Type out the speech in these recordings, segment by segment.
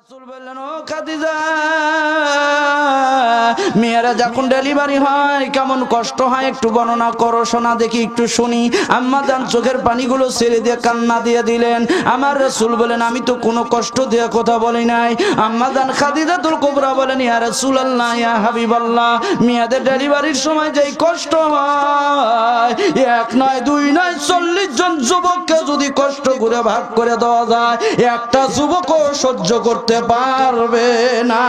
রাসূল বললেন, ও খাদিজা, মেয়েরা যখন ডেলিভারি হয় কেমন কষ্ট হয় একটু বর্ণনা করো শোনা দেখি, একটু শুনি। আম্মা জান চোখের পানিগুলো ছেড়ে দিয়ে কান্না দিয়ে দিলেন। আমার রাসূল বলেন, আমি তো কোনো কষ্ট দিয়ে কথা বলি নাই। আম্মা জান খাদিজাতুল কুবরা বলেন, ইয়া রাসূলুল্লাহ, ইয়া হাবিবাল্লাহ, মেয়েদের ডেলিভারির সময় যেই কষ্ট হয়, এক নয় দুই নয় 40 জন যুবককে যদি কষ্ট করে ভাগ করে দেওয়া যায়, একটা যুবকও সহ্য করতে পারবে না।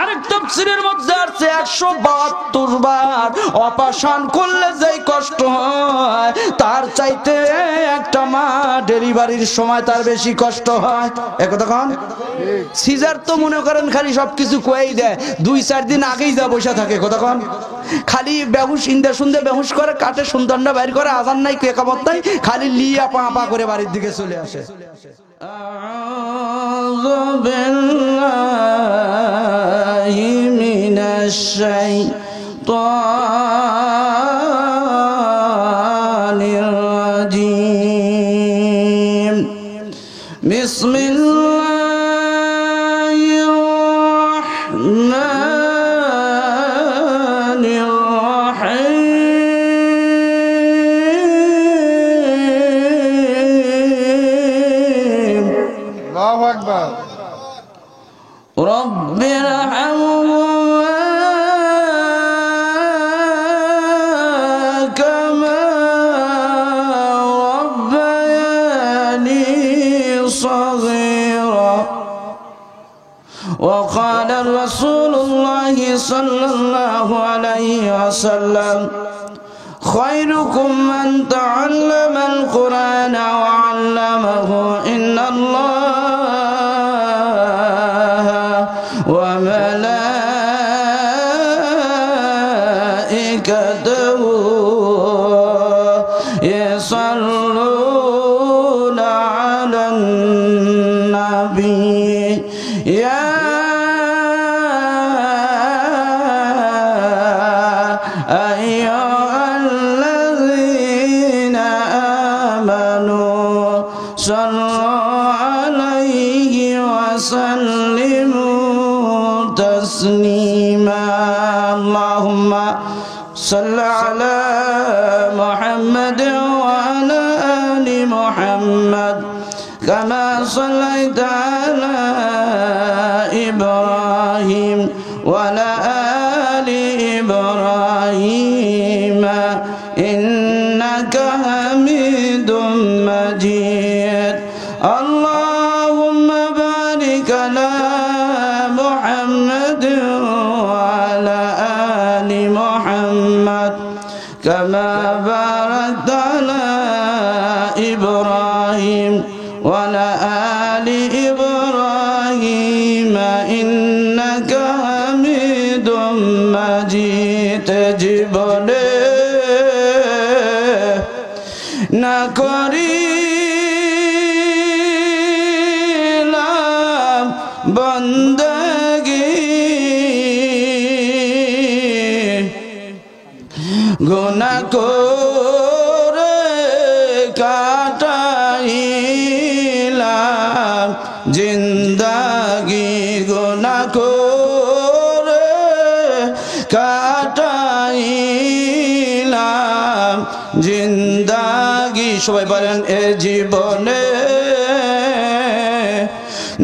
আরেক তাফসীরের মধ্যে আছে 172 বার অপারেশন করলে যেই কষ্ট হয়, তার চাইতে একটা মা ডেলিভারির সময় তার বেশি কষ্ট হয়। একথা কোন? সিজার তো মনে করেন খালি সবকিছু কয়েই দেয়, 2-4 দিন আগেই যা বসে থাকে। কথা কোন? খালি বেহুশ ইন্দা শুনতে বেহুশ করে, কাটে সন্তানটা বাইর করে, আজান নাই, কেকামত নাই, খালি লিয়া পা পা করে বাড়ির দিকে চলে আসে। আউযু বিল্লাহি মিনাশ শাইতানির রাজিম। বিসমিল্লাহির রাহমানির রাহিম। আল্লাহু আকবার। রব্বির হামহুমা কামা রব্বায়ানি صغيرا وقال رسول الله صلى الله عليه وسلم خيركم من تعلم القرآن وعلمه إن الله وملائكته يصلون على النبي يا أيها الذين آمنوا صلوا عليه وسلموا تسليما اللهم صل على محمد وعلى آل محمد كما صليت على إبراهيم وعلى آل إبراهيم إنك حميد مجيد اللهم بارك على محمد وعلى آل محمد كما باركت على إبراهيم وعلى آل إبراهيم إنك حميد مجيد জীবনে না করিলাম বন্দেগী, গুনাহ করে কাটাইলাম জিন্দাগি, গুনাহ করে কাটাইলাম জিন্দাগি। সবাই বলেন, এ জীবনে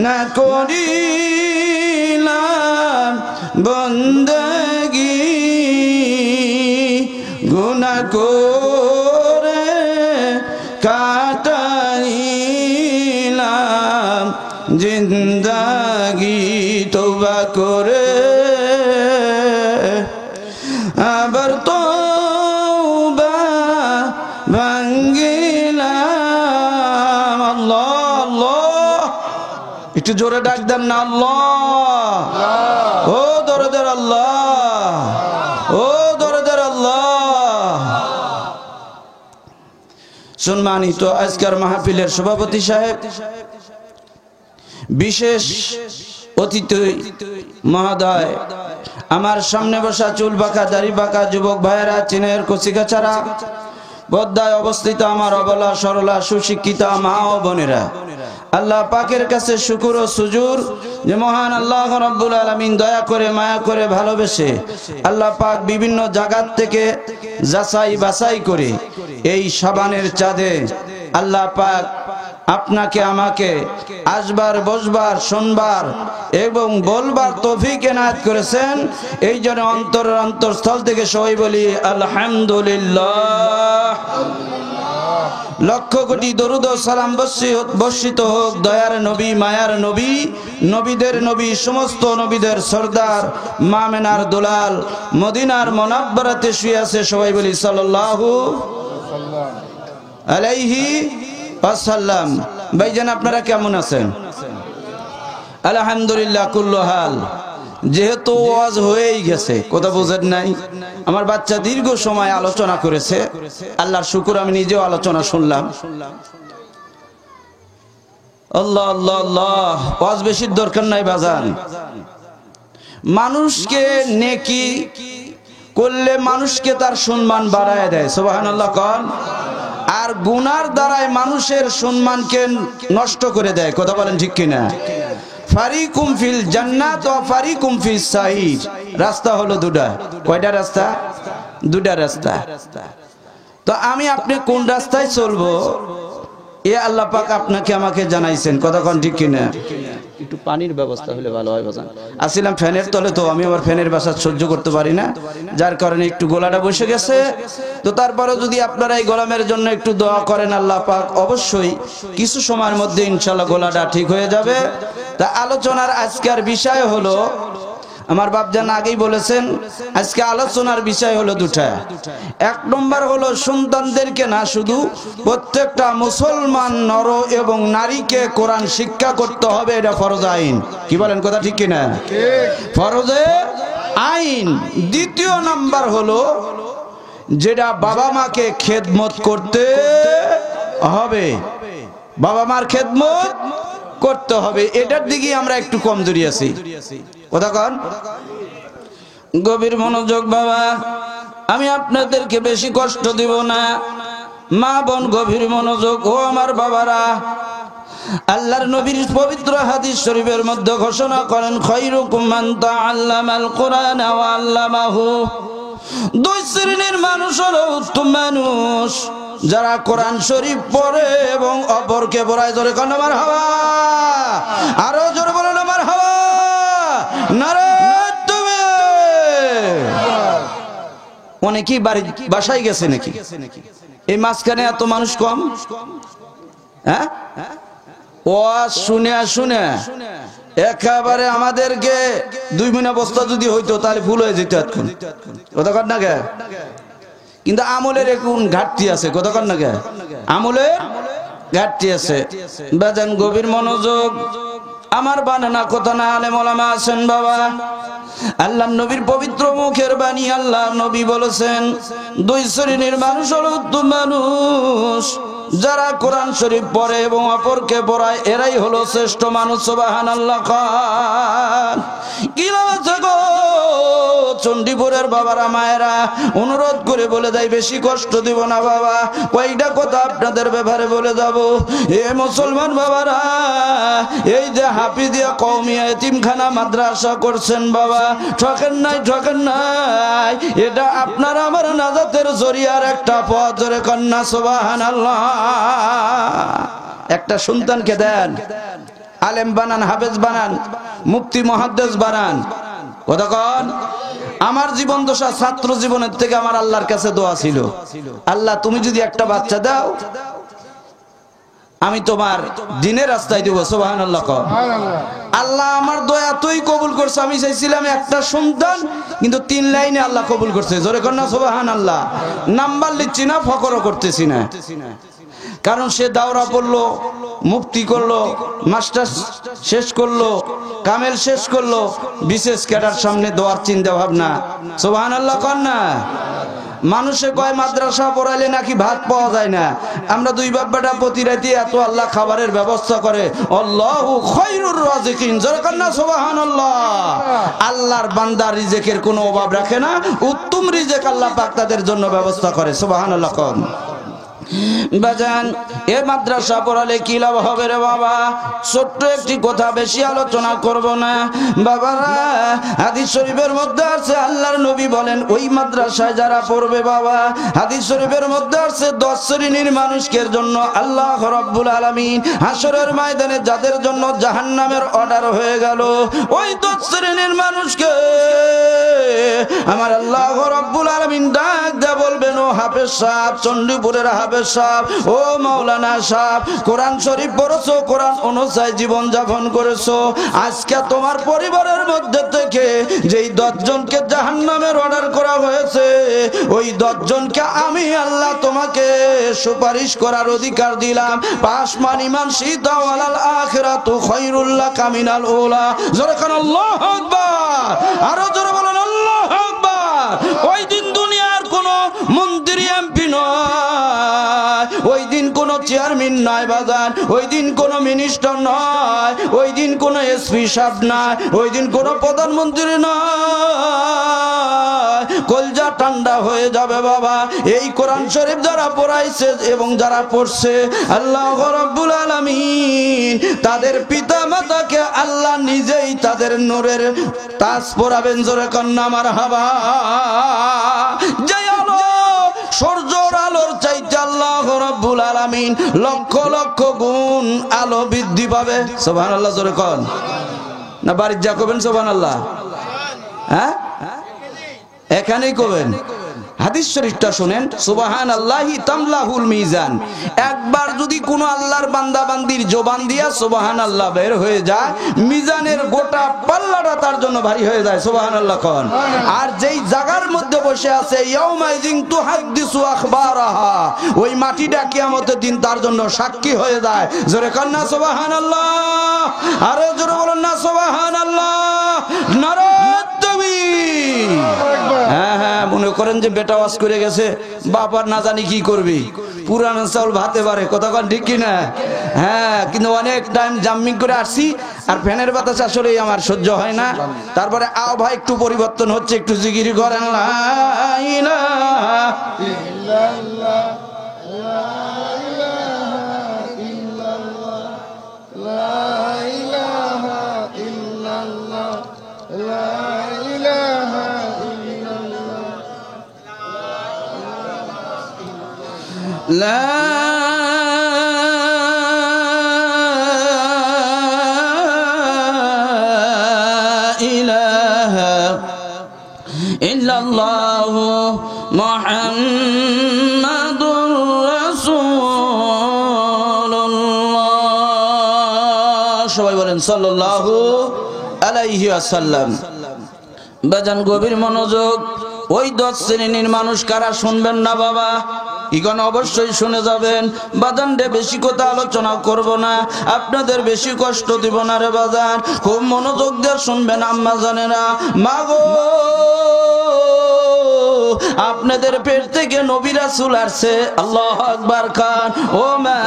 না করিলাম বন্দেগী, গুনাহ করে কাটাইলাম জিন্দাগি। তওবা করে আবার তওবা ভাঙ্গিলাম। আল্লাহ আল্লাহ, একটু জোরে ডাক দেন না, আল্লাহ। ও দরদের আল্লাহ, ও দরদের আল্লাহ। সম্মানিত আজকের মাহফিলের সভাপতি সাহেব, বিশেষ অতিথি মহোদয়, আমার সামনে বসা চুল বাঁকা দাড়ি বাঁকা যুবক ভাইয়েরা, চীনের কচিকাচারা, পদ্মায় অবস্থিত আমার অবলা সরলা সুশিক্ষিতা মা ও বোনেরা, আল্লাহ পাকের কাছে শুকর ও সুজুর যে মহান আল্লাহ রাব্বুল আলামিন দয়া করে মায়া করে ভালোবেসে আল্লাহ পাক বিভিন্ন জায়গা থেকে যাচাই বাছাই করে এই শাবানের চাঁদে আল্লাহ পাক আপনাকে আমাকে আসবার বসবার শুনবার এবং বলবার তৌফিক এনায়েত করেছেন। এই জন্য অন্তরস্থল থেকে সবাই বলি আলহামদুলিল্লাহ। লক্ষ কোটি দরুদ ও সালাম বর্ষিত হোক দয়ার নবী মায়ার নবী নবীদের নবী সমস্ত নবীদের সরদার মামেনার দুলাল মদিনার মুনাব্বারাতে শুয়ে আছে সবাই বলি সাল্লাল্লাহু আলাইহি ওয়াসাল্লাম। ভাইজান আপনারা কেমন আছেন? আলহামদুলিল্লাহ কুল্লু হাল। যেহেতু ওয়াজ হয়েই গেছে, কথা বুঝেন নাই, আমার বাচ্চা দীর্ঘ সময় আলোচনা করেছে, আল্লাহর শুকর আমি নিজেও আলোচনা শুনলাম। আল্লাহ আল্লাহ আল্লাহ, ওয়াজ বেশির দরকার নাই বাজান। মানুষকে নেকি করলে মানুষকে তার সম্মান বাড়ায় দেয়, সুবহানাল্লাহ কোন। আর গুনার দ্বারায় মানুষের সম্মানকে নষ্ট করে দেয়, কথা বলেন ঠিক কিনা? ফারিকুম ফিল জান্নাত ওয়া ফারিকুম ফিস সাইর। রাস্তা হলো দুটা। কয়টা রাস্তা? দুটা রাস্তা। তো আমি আপনি কোন রাস্তায় চলবো এ আল্লাহ পাক আপনাকে আমাকে জানাইছেন, কথা কোন ঠিক কিনা? একটু পানির ব্যবস্থা হলে ভালো হয় বাজান। আসছিলাম ফ্যানের তলে, তো আমি আমার ফ্যানের বাসা সহ্য করতে পারি না, যার কারণে একটু গলাটা বসে গেছে। তো তারপরে যদি আপনারা এই গোলামের জন্য একটু দোয়া করেন, আল্লাহ পাক অবশ্যই কিছু সময়ের মধ্যে ইনশাআল্লাহ গলাটা ঠিক হয়ে যাবে। তা আলোচনার আজকের বিষয় হলো, আমার বাপজান আগেই বলেছেন, আজকে আলোচনার বিষয় হলো দুটা। এক নম্বর হলো সন্তানদেরকে না, শুধু প্রত্যেকটা মুসলমান নর এবং নারীকে কোরআন শিক্ষা করতে হবে, এটা ফরজ আইন। কি বলেন, কথা ঠিক কিনা? ফরজে আইন। দ্বিতীয় নাম্বার হলো যেটা বাবা মাকে খেদমত করতে হবে, বাবা মার খেদমত করতে হবে, এটার দিকে আমরা একটু কমজোরি আছি, কথা কন। গভীর মনোযোগ বাবা, আমি আপনাদেরকে বেশি কষ্ট দিব না, মা বোন গভীর মনোযোগ। ও আমার বাবারা, আল্লাহর নবীর পবিত্র হাদিস শরীফের মধ্যে ঘোষণা করেন, খায়রুকুম মান তাআল্লামাল কুরআন ওয়া আল্লামাহু। দুই শ্রেণীর মানুষ হলো উত্তম মানুষ, যারা কোরআন শরীফ পড়ে এবং অপরকে পড়ায়। জোরে কোন মারহাবা, আরো জোরে বলেন মারহাবা, নারে তুমি। অনেকেই বাসায় গেছে নাকি এই মাঝখানে? এত মানুষ কম, হ্যাঁ? ওয়াজ শুনে শুনে একেবারে আমাদেরকে 2 মিনা বস্তা যদি হইতো তাহলে ফুল হয়ে যেত এখন, কথা কর না গে। কিন্তু আমলের এখন ঘাটতি আছে, কথা কর না গে, আমলের ঘাটতি আছে। বাজান গভীর মনোযোগ, আমার বানানা কথা না, আলেম ওলামা আছেন বাবা। আল্লাহ নবীর পবিত্র মুখের বাণী, আল্লাহ নবী বলেছেন, দুই শ্রেণীর মানুষ হলো উত্তম মানুষ, যারা কোরআন শরীফ পড়ে এবং অপরকে পড়ায়, এরাই হলো শ্রেষ্ঠ মানুষ। সুবহানাল্লাহ খান। কি লাগছে গো চণ্ডীপুরের বাবারা মায়েরা, অনুরোধ করে বলে দেয়, বেশি কষ্ট দিব না বাবা, কয়েকটা কথা আপনাদের ব্যাপারে বলে যাব। এ মুসলমান বাবারা, এই যে হাফিজিয়া কওমিয়া এতিমখানা মাদ্রাসা করছেন বাবা, ঠকেন নাই, ঠকেন নাই, এটা আপনার আমার নাজাতের জরিয়ার একটা পথ। জোরে কন্যা সুবহানাল্লাহ। একটা সন্তানকে দেন, আলেম বানান, হাফেজ বানান, মুফতি মুহাদ্দিস বানান, কথা কন। আমার জীবন দশা ছাত্র জীবনের থেকে আমার আল্লাহর কাছে দোয়া ছিল, আল্লাহ তুমি যদি একটা বাচ্চা দাও, আমি তোমার দিনের রাস্তায় দিব। সুবহানাল্লাহ। আল্লাহ আমার দোয়া এতই কবুল করছে, আমি চাইছিলাম একটা সন্তান, কিন্তু 3 লাইনে আল্লাহ কবুল করছে। জোরে কর না সুবহানাল্লাহ। নাম্বার লিখছি না, ফকরও করতেছি না, কারণ সে দাওরা পড়লো, মুফতি করলো, মাস্টার শেষ করলো, কামেল শেষ করলো, বিশেষ ক্যাডার সামনে দোয়ার চিন্তা ভাবনা। সুবহানাল্লাহ কর না। মানুষে কয় মাদ্রাসা পড়াইলে নাকি ভাত পাওয়া যায় না। আমরা 2 বাপ বেটা প্রতি রাতে এত আল্লাহ খাবারের ব্যবস্থা করে। আল্লাহু খায়রুর রাজিকিন। জোরে কর না সুবহানাল্লাহ। আল্লাহর বান্দা রিজেকের কোনো অভাব রাখে না, উত্তম রিজেক আল্লাহ পাক তাদের জন্য ব্যবস্থা করে। সুবহানাল্লাহ কর। বাজান এ মাদ্রাসা পড়ালে কি লাভ হবে রে বাবা? ছোট্ট একটি কথা, বেশি আলোচনা করব না বাবারা। হাদিস শরীফের মধ্যে আছে আল্লাহর নবী বলেন ওই মাদ্রাসায় যারা পড়বে বাবা, হাদিস শরীফের মধ্যে আছে 10 শ্রেণীর মানুষের জন্য আল্লাহ রাব্বুল আলামিন হাশরের ময়দানে যাদের জন্য জাহান্নামের অর্ডার হয়ে গেল, ওই 10 শ্রেণীর মানুষকে আমার আল্লাহ রাব্বুল আলামিন ডাক দিয়ে বলবেন, ও হাফেজ সাহেব, চণ্ডীপুরের হাফেজ সাহেব, ও মাওলানা সাহেব, কোরআন শরীফ পড়েছো, কোরআন অনুযায়ী জীবন যাপন করেছো, আজকে তোমার পরিবারের মধ্যে থেকে যেই 10 জনকে জাহান্নামের অর্ডার করা হয়েছে, ওই 10 জনকে আমি আল্লাহ তোমাকে সুপারিশ করার অধিকার দিলাম। পাশমান ইমান সিদা ওয়ালাল আখিরাতু খায়রুল লাকা মিনাল উলা। জোরে কান আল্লাহু আকবার, আরো জোরে বলেন আল্লাহু আকবার। ওই দিন দুনিয়ার কোনো মন্ত্রী এমপি নয়, ওই দিন কোনো চেয়ারম্যান নয় বাজার, ওই দিন কোনো মিনিস্টার নয়, ওই দিন কোনো এসপি সাহেব নয়, ওই দিন কোনো প্রধানমন্ত্রী নয়। কলজা ঠান্ডা হয়ে যাবে বাবা এই কোরআন শরীফ যারা পড়াইছে এবং যারা পড়ছে, আল্লাহ রাব্বুল আলামিন তাদের পিতা মাতাকে আল্লাহ নিজেই তাদের নূরের তাজ পরাবেন। জোরে কন্যা মারহাবা। যে আলো সূর্যের আলোর চাইতে আল্লাহ রাব্বুল আলামিন লক্ষ লক্ষ গুণ আলো বৃদ্ধি পাবে। সুবহানাল্লাহ। জোরে কোন না বাড়ির যা করবেন সুবহানাল্লাহ। হ্যাঁ, এখানেই করবেন। হাদিস শরীফটা শুনেন, সুবহানাল্লাহি তামলাহুল মিজান। একবার যদি কোনো আল্লাহর বান্দা বান্দির জবান দিয়া সুবহানাল্লাহ বের হয়ে যায়, মিজানের গোটা পাল্লাটা তার জন্য ভারী হয়ে যায়। সুবহানাল্লাহ কোন। আর যেই জায়গার মধ্যে বসে আছে ইয়াউমাইযিন তুহাদ্দিসু আখবারাহা, ওই মাটিটা কিয়ামতের দিন তার জন্য সাক্ষী হয়ে যায়। জোরে কান না সুবহানাল্লাহ, আরো জোরে বলেন না সুবহানাল্লাহ। নারায়ে তাকবীর। হ্যাঁ হ্যাঁ, মনে করেন যে বেটা ওয়াজ করে গেছে, বাবার না জানি কি করবি, পুরানো চাউল ভাতে পারে, কথা কন ঠিক কিনা? হ্যাঁ, কিন্তু অনেক টাইম জাম্মিং করে আসছি, আর ফ্যানের বাতাস আসলেই আমার সহ্য হয় না। তারপরে আও ভাই একটু পরিবর্তন হচ্ছে, একটু জিকির করেন লা ইলাহা ইল্লাল্লাহ, লা ইলাহা ইল্লাল্লাহ, লা ইলাহা ইল্লাল্লাহ, লা ইলাহা লা ইলাহা ইল্লাল্লাহু মুহাম্মাদুর রাসূলুল্লাহ। সবাই বলেন সাল্লাল্লাহু আলাইহি ওয়াসাল্লাম। বাজান গভীর মনোযোগ। ওই 10 শ্রেণীর মানুষ কারা শুনবেন না বাবা? ইগন অবশ্যই শুনে যাবেন। বাজান রে বেশি কথা আলোচনা করব না, আপনাদের বেশি কষ্ট দিব না রে বাজান, খুব মনোযোগ দিয়ে শুনবেন আম্মা জানেরা। মাগো, আপনাদের পেট থেকে নবী রাসূল আসছে। আল্লাহু আকবার খান। ও মা,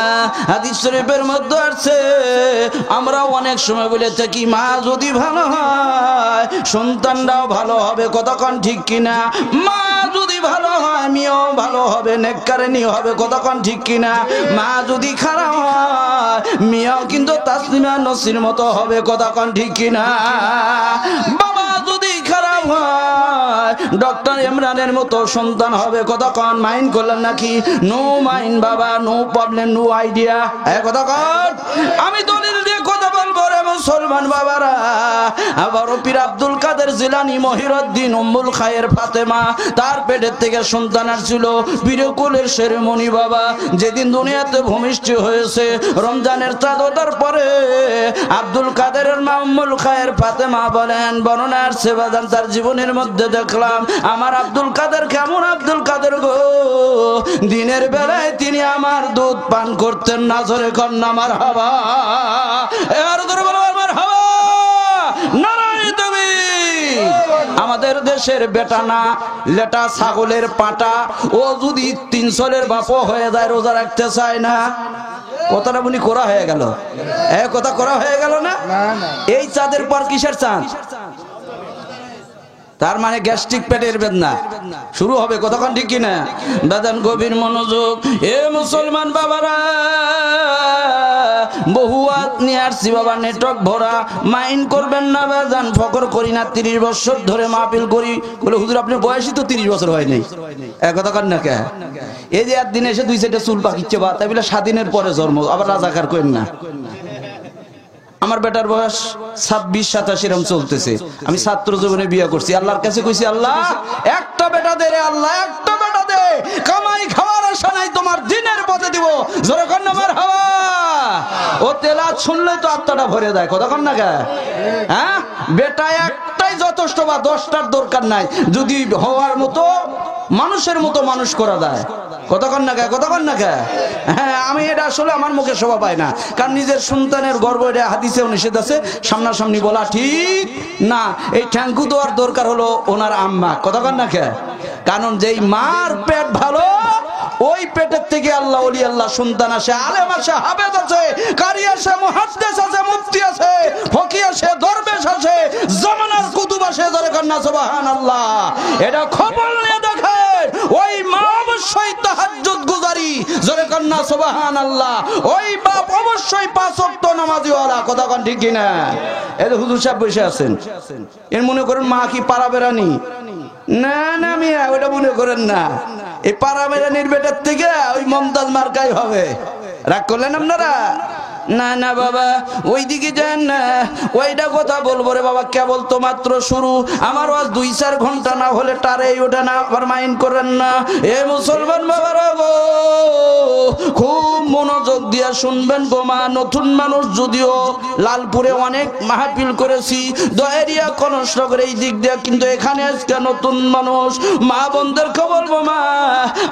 হাদিস শরীফের মধ্যে আসছে, আমরা অনেক সময় বলে থাকি মা যদি ভালো হয় সন্তানরাও ভালো হবে, কথা কন ঠিক কিনা? মা যদি ভালো হয় মেয়েও ভালো হবে, নেককারিনী হবে, কথা কন ঠিক কিনা? মা যদি খারাপ হয় মেয়েও কিন্তু তাসলিমা নসির মতো হবে, কথা কন ঠিক কিনা? বাবা যদি খারাপ হয় ডক্টর ইমরানের মতো সন্তান হবে, কথা কন মাইন্ড করলেন নাকি? নো মাইন্ড বাবা, নো প্রবলেম, নো আইডিয়া, কথা কন। আমি দলিল দিয়ে কথা বলবো রে মুসলমান বাবারা। আবার পীর আব্দুল কাদের জিলানী, মহিউদ্দিন, উম্মুল খায়ের ফাতেমা, তার পেটের থেকে সন্তান আসছিল বীরকুলের শেরমণি বাবা। যেদিন দুনিয়াতে ভূমিষ্ঠ হয়েছে রমজানের চাঁদ ওঠার পরে আব্দুল কাদেরের মা উম্মুল খায়ের ফাতেমা বলেন, বর্ণনা আসছে বাজান তার জীবনের মধ্যে দেখলাম আমার আব্দুল কাদের কেমন আব্দুল কাদের গো, দিনের বেলায় তিনি আমার দুধ পান করতেন না। জোরে কন্যা মারহাবা, আর জোরে বলো মারহাবা, নারায়ে তাকবীর। আমাদের দেশের বেটা না, লেটা ছাগলের পাটা, ও যদি 3 সলের বাপও হয়ে যায় রোজা রাখতে চায় না। কথাটা বুনি করা হয়ে গেল, কথা করা হয়ে গেল না? এই চাঁদের পর কিসের চাঁদ? তার মানে গ্যাস্ট্রিক পেটের বেদনা শুরু হবে, কতক্ষণ ঠিক কিনা? দাদান গভীর মনোযোগ। এ মুসলমান বাবারা, বহুয়াত নিয়ে আসছি বাবা, নেটওয়ার্ক ভরা, মাইন্ড করবেন না বাজান, ফকর করি না। 30 বছর ধরে মাহফিল করি। বলে হুজুর আপনার বয়সই তো 30 বছর হয় নাই, কতক্ষণ না কে? এই যে একদিন এসে 2 সাইডে চুল পাকিচ্ছে বা তাই বলে স্বাধীনের পরে জন্ম, আবার রাজাকার করেন না। আমার বেটার বয়স 26-27 এরকম চলতেছে। আমি ছাত্র জীবনে বিয়ে করছি। আল্লাহর কাছে কইছি, আল্লাহ একটা বেটা দে রে আল্লাহ, একটা বেটা দে, কামাই খাওয়ার আশা নাই, তোমার দিনের পথে দিব। জোরে কর না মারহাবা। ও তেলাওয়াত শুনলে তো আত্মাটা ভরে যায়, কতক্ষণ না কে? হ্যাঁ, বেটা একটাই যথেষ্ট, বা 10টার দরকার নাই, যদি হওয়ার মতো মানুষের মতো মানুষ করা যায়। কতক্ষণ না কে? কতক্ষণ না কে? হ্যাঁ, আমি এটা আসলে আমার মুখে শোভা পায় না, কারণ নিজের সন্তানের গর্ব, এটা হাদিসেও নিষেধ আছে, সামনাসামনি বলা ঠিক না। এই ঠ্যাঙ্কু দেওয়ার দরকার হলো ওনার আম্মা, কতক্ষণ না কে? কারণ যেই মার পেট ভালো, ওই পেটের থেকে আল্লাহ ওলি আল্লাহ সন্তান আসে, আলেম আসে, হাফেজ আছে, কারি আসে, মুহাদ্দিস আছে, মুফতি আছে, ফকিহ আছে, দরবেশ আছে, জামানার কুতুব আসে। ধরে কন্যা সুবহানাল্লাহ। এটা খবর নিয়ে দেখেন, ওই মা অবশ্যই তাহাজ্জুদ গুজারি। জোরে কন্যা সুবহানাল্লাহ। ওই বাপ অবশ্যই 5 ওয়াক্ত নামাজি ওয়ালা, কতক্ষণ ঠিক কিনা? এই যে হুজুর সাহেব বসে আছেন, এর মনে করেন মা কি পাড়া বেড়ানি? না না মিয়া, ওটা মনে করেন না। এই পাড়া বেড়ানির বেটার থেকে ওই মমতাজ মার্কাই হবে। রাগ করলেন আপনারা? না না বাবা, ওই দিকে যান না, ওইটা কথা বলবো রে বাবা, কেবল তো মাত্র শুরু। আমার আজ 2-4 ঘন্টা না হলে টারেই ওঠে না, আবার মাইন্ড করেন না। এ মুসলমান বাবারা গো, খুব মনোযোগ দিয়া শুনবেন গো মা। নতুন মানুষ যদিও লালপুরে অনেক মাহফিল করেছি, দয়েরিয়া কনসনগর এই দিক দিয়ে, কিন্তু এখানে আজকে নতুন মানুষ মা বোনদেরকে বলবো, মা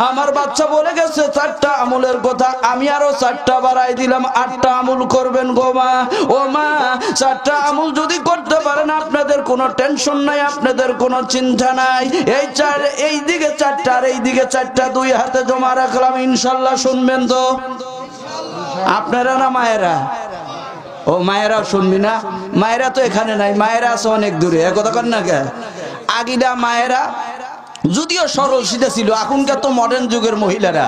আমার বাচ্চা বলে গেছে 4টা আমলের কথা, আমি আরো 4টা বাড়াই দিলাম, 8টা আমল করবেন গো মা। ও মা, 4টা আমল যদি করতে পারেন, আপনাদের কোনো টেনশন নাই, আপনাদের কোনো চিন্তা নাই। এই দিকে 4টা আর এই দিকে 4টা, 2 হাতে জমা রাখলাম, ইনশাল্লাহ শুনবেন তো আপনারা না মায়েরা? ও মায়েরা শুনবি না? মায়েরা তো এখানে নাই, মায়েরা আছে অনেক দূরে, কথা কর না কে? আগিলা মায়েরা যদিও সরল সিধা ছিল, এখনকার তো মডার্ন যুগের মহিলারা,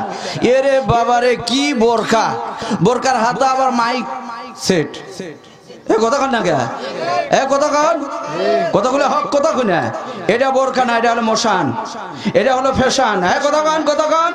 এরে বাবারে কি বোরকা, বোরকার হাতে আবার মাইক সেট। কতক্ষণ না কে? কতক্ষণ? কতগুলো হক কতক্ষণ? এটা বোরকা না, এটা হলো মশান, এটা হলো ফ্যাশন। কতক্ষণ? কতক্ষণ?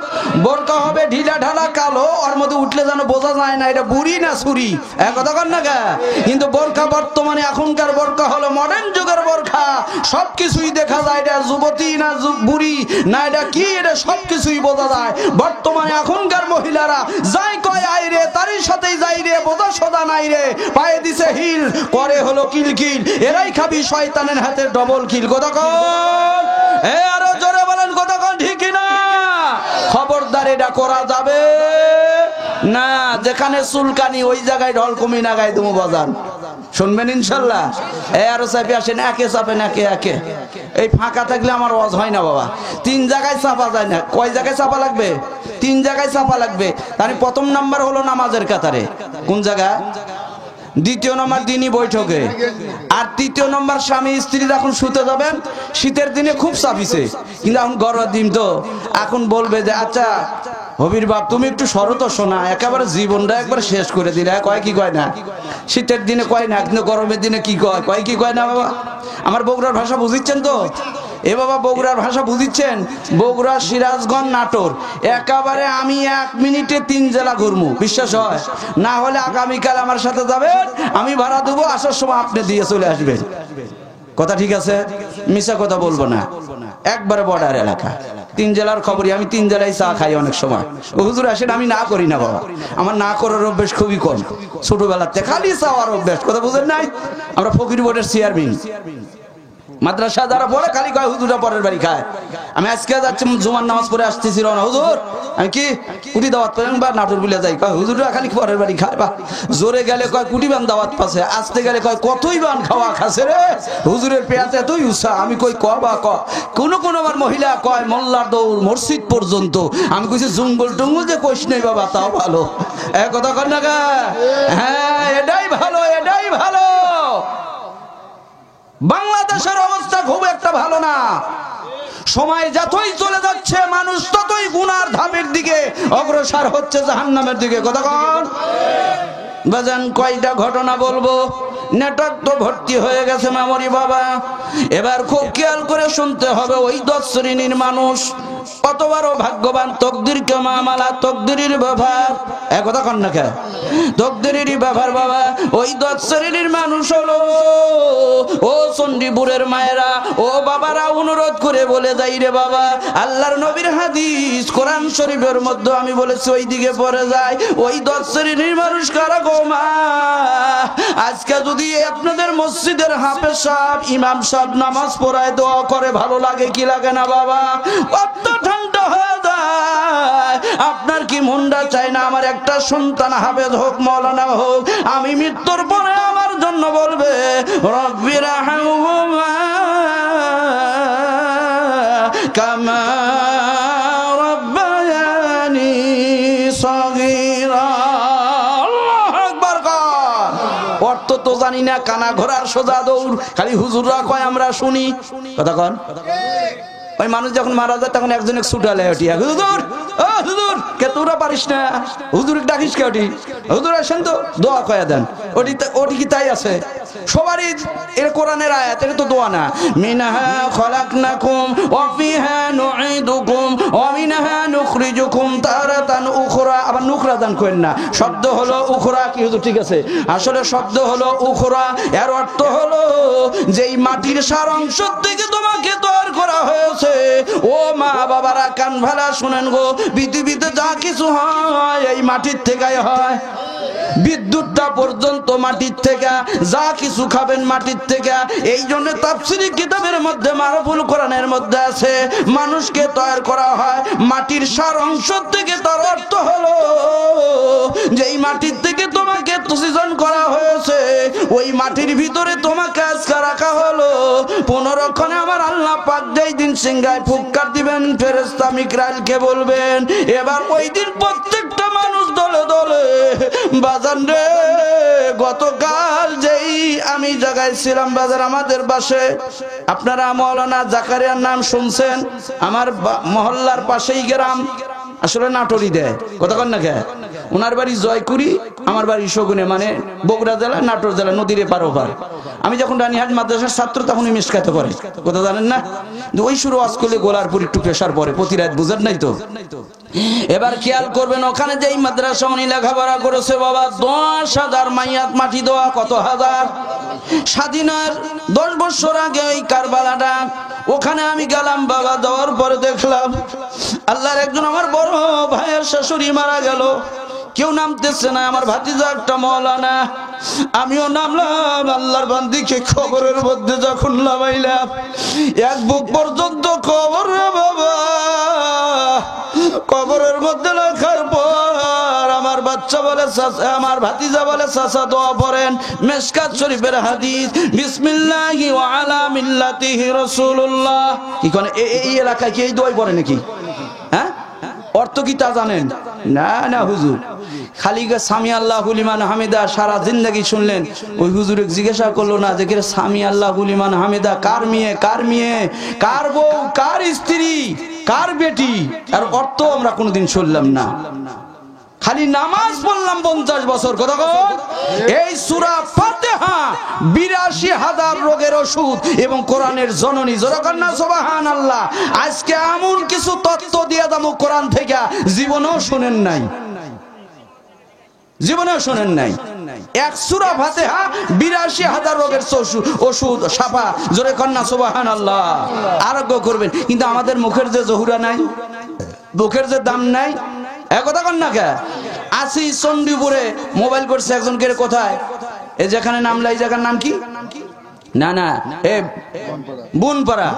বোরকা হবে ঢিলা ঢালা কালো, ওর মধ্যে উঠলে যেন বোঝা যায় না এটা বুড়ি না ছুরি। কতক্ষণ না কে? কিন্তু বোরকা বর্তমানে এখনকার বোরকা হলো মডার্ন যুগের বোরকা, সবকিছুই দেখা যায়, এটা যুবতী না বুড়ি না এটা কি, এটা সবকিছুই বোঝা যায়। বর্তমানে এখনকার মহিলারা যাই কয় আইরে, তারই সাথেই যাই রে, বোঝা সোজা নাই রে, পায়ে দিছে হিল, করে হলো কিলকিল, এরাই খাবি শয়তানের হাতে ডবল কিল। কতক্ষণ? আরো জোরে বলেন, কতক্ষণ ঠিক না? খবরদার, এটা করা যাবে না। যেখানে চুলকানি ওই জায়গায় ঢল কমি না গায়ে তুমি বাজান, শুনবেন ইনশাল্লাহ। আরো চাপে আসেন, একে চাপেন, একে একে। এই ফাঁকা থাকলে আমার ওয়াজ হয় না বাবা, 3 জায়গায় চাপা যায় না। কয় জায়গায় চাপা লাগবে? 3 জায়গায় চাপা লাগবে। তার প্রথম নাম্বার হলো নামাজের কাতারে, কোন জায়গা? 2য় নম্বর দিনই বৈঠকে, আর 3য় নম্বর স্বামী স্ত্রী যখন শুতে যাবেন। শীতের দিনে খুব চাপিছে, কিন্তু এখন গরমের দিন তো, এখন বলবে যে আচ্ছা হবির বাপ তুমি একটু শরত শোনা, একেবারে জীবনটা একবার শেষ করে দিলে। কয় কি কয় না? শীতের দিনে কয় না, কিন্তু গরমের দিনে কি কয়? কয় কি কয় না বাবা? আমার বগুড়ার ভাষা বুঝিচ্ছেন তো? এ বাবা বগুড়ার ভাষা বুঝিচ্ছেন? বগুড়া, সিরাজগঞ্জ, নাটোর, একেবারে আমি 1 মিনিটে 3 জেলা ঘুরমু, বিশ্বাস হয় না হলে আগামীকাল আমার সাথে যাবেন, আমি ভাড়া দেবো, আসার সময় আপনি দিয়ে চলে আসবেন। কথা ঠিক আছে? মিশা কথা বলবো না, একবারে বর্ডার এলাকা, 3 জেলার খবরই। আমি 3 জেলায় চা খাই অনেক সময়। হুজুর আসেন, আমি না করি না বাবা, আমার না করার অভ্যেস খুবই কম, ছোটবেলাতে খালি চাওয়ার অভ্যেস। কথা বুঝেন নাই? আমরা ফকির বোর্ডের চেয়ারম্যান, মাদ্রাসা যারা পড়ে খালি কয় হুজুরা পরের বাড়ি খায়। আমি আজকে যাচ্ছি জুমার নামাজ পড়ে আসতেছি, না হুজুর আমি কি কুটি দাওয়াত পেলেন বা নাটোর বিলে যাই, কয় হুজুরা খালি পরের বাড়ি খায়। বা জোরে গেলে কয় কুটি বান দাওয়াত পাশে, আসতে গেলে কয় কতই বান খাওয়া খাসে রে, হুজুরের পেঁয়াজ এতই উৎসাহ। আমি কই ক বা ক, কোন আমার মহিলা কয় মোল্লার দৌড় মসজিদ পর্যন্ত। আমি কইছি জঙ্গল টঙ্গল যে কইস নাই বাবা, তাও ভালো। কথা কর না গা? হ্যাঁ, এটাই ভালো, এটাই ভালো। বাংলাদেশের অবস্থা খুব একটা ভালো না। সময় যতই চলে যাচ্ছে মানুষ ততই গুনার ধাপের দিকে অগ্রসর হচ্ছে, জাহান্নামের দিকে। কথা কন বাজান, কয়টা ঘটনা বলবো, নেটওয়ার্ক তো ভর্তি হয়ে গেছে মেমোরি বাবা। এবার খুব খেয়াল করে শুনতে হবে। ওই 10 শ্রেণীর মানুষ কত বড় ভাগ্যবান, তকদির কে মামালা, তকদিরের ব্যাপার। এক কথা কন না কে, তকদিরেরই ব্যাপার বাবা। ওই 10 শ্রেণীর মানুষ হলো, ও চণ্ডীপুরের মায়েরা, ও বাবারা, অনুরোধ করে বলে যাই রে বাবা, আল্লাহর নবীর হাদিস কোরআন শরীফের মধ্যে আমি বলেছি ওই দিকে পড়ে যায়। ওই 10 শ্রেণীর মানুষ কারা গো মা? আজকে যদি আপনাদের মসজিদের হাফেজ সাহেব, ইমাম সাহেব নামাজ পড়ায়, দোয়া করে, ভালো লাগে কি লাগে না বাবা? কত ঠান্ডা হয়ে যায়। আপনার কি মনটা চায় না আমার একটা সন্তান হাফেজ হোক, মাওলানা হোক? আমি মৃত্যুর পরে আমার জন্য বলবে রব্বির হামহুমা কামা রব্বায়ানি সগীরা। আল্লাহু আকবার। অর্থ তো জানি না, কানা ঘোড়ার সোজা দৌড়, খালি হুজুররা কয় আমরা শুনি। কথা কন। ওই মানুষ যখন মারা যায় তখন একজনে ছুটালে ওটি, হুজুর ও হুজুর কে তোরা পারিস না, হুজুর ডাকিস কে? ওটি হুজুর আসেন তো দোয়া কয়া দেন। ওটি কি তাই আছে? সবারই এর কোরআনের আয়াত, এটা তো দোয়া না। মিনহা খলাকনাকুম ওয়া ফিহা নুঈদুকুম ওয়া মিনহা নুখরিজুকুম তারাতান উখরা। আবার নুখরা দান করেন না, শব্দ হলো উখরা। কি হুজুর ঠিক আছে? আসলে শব্দ হলো উখরা। এর অর্থ হলো যেই মাটির সার অংশ থেকে তোমাকে তৈরি করা হয়েছে। ও মা বাবারা কান ভালা শুনেন গো, পৃথিবীতে যা কিছু হয় এই মাটির থেকে হয়। বিদ্যুৎটা পর্যন্ত মাটির থেকে, যা কিছু খাবেন মাটির থেকে। এই জন্য তাফসীরি কিতাবের মধ্যে, মারফুল কোরআনের মধ্যে আছে মানুষকে তৈরি করা হয় মাটির সার অংশ থেকে। তার অর্থ হলো যেই মাটির থেকে তোমাকে সৃজন করা হয়েছে ওই মাটির ভিতরে তোমাকে আজকে রাখা হলো। পুনরক্ষণে আমার আল্লাহ পাক যেই দিন সিংহায় ফুৎকার দিবেন, ফেরেশতা মিকরাইলকে বলবেন, এবার ওই দিন প্রত্যেকটা মানুষ দলে দলে বাজান রে, গতকাল যেই আমি জায়গায় ছিলাম বাজার আমাদের বাসে, আপনারা মাওলানা জাকারিয়ার নাম শুনছেন, আমার মহল্লার পাশেই গ্রাম, আসলে নাটোরই দেয়। কথা কন না কে? ওনার বাড়ি জয়কুড়ি, আমার বাড়ি শগুনে, মানে বগুড়া জেলা, নাটোর জেলা, নদীর এপার ওপার। আমি যখন রানীহাট মাদ্রাসার ছাত্র তখন মিসকাতে পড়ে, কথা জানেন না? ওই শুরু আজ করলে গোলার পর একটু প্রেশার পড়ে প্রতি রাত, বুঝেন নাই তো? এবার খেয়াল করবেন, ওখানে যেই মাদ্রাসা উনি লেখাপড়া করেছে বাবা, 10,000 মাইয়াত মাটি দেওয়া। কত হাজার? স্বাধীনের 10 বছর আগে ওই কারবালাটা, ওখানে আমি গেলাম বাবা। যাওয়ার পরে দেখলাম আল্লাহর একজন আমার বড় ভাইয়ের শাশুড়ি মারা গেল, কেউ নামতেছে না। আমার ভাতিজা একটা মাওলানা, আমিও নামলাম। আল্লাহর বান্দিকে খবরের মধ্যে যখন নামাইলাম, এক বুক পর্যন্ত খবর রে বাবা। কবরের মধ্যে রাখার পর আমার বাচ্চা বলে, আমার ভাতিজা বলে, চাচা দোয়া পড়েন। মিশকাত শরীফের হাদিস, বিসমিল্লাহি ওয়া আলা মিল্লাতিহি রাসূলুল্লাহ। কি কোন এই এলাকায় কি এই দোয়াই পড়ে নাকি? হ্যাঁ, অর্থ কি তা জানেন? না না হুজুর, খালি সামি আল্লাহু লিমান হামিদা সারা জিন্দেগি শুনলেন। ওই হুজুরে জিজ্ঞাসা করলো না যে সামি আল্লাহু লিমান হামিদা কার মেয়ে, কার মেয়ে, কার বউ, কার স্ত্রী, কার বেটি? আর অর্থ আমরা কোনোদিন শুনলাম না। খালি নামাজ পড়লাম 50 বছর। কথা কর। এই সূরা ফাতিহা 82,000 রোগের ওষুধ এবং কোরআনের জননী। জোরে কর না সুবহানাল্লাহ। আজকে এমন কিছু তত্ত্ব দিয়ে দামু কোরআন থেকে জীবনেও শুনেন নাই, জীবনেও শুনেন নাই। এক সূরা ফাতিহা 82,000 রোগের ওষুধ শাফা। জোরে কর না সুবহানাল্লাহ। আরোগ্য করবেন। কিন্তু আমাদের মুখের যে জহুরা নাই, মুখের যে দাম নাই, কথা কন না কে? আসি চণ্ডীপুরে মোবাইল করছে একজনকে, কোথায় এ যেখানে নামলা, এই জায়গার নাম কি? না না, এ বুনপাড়া।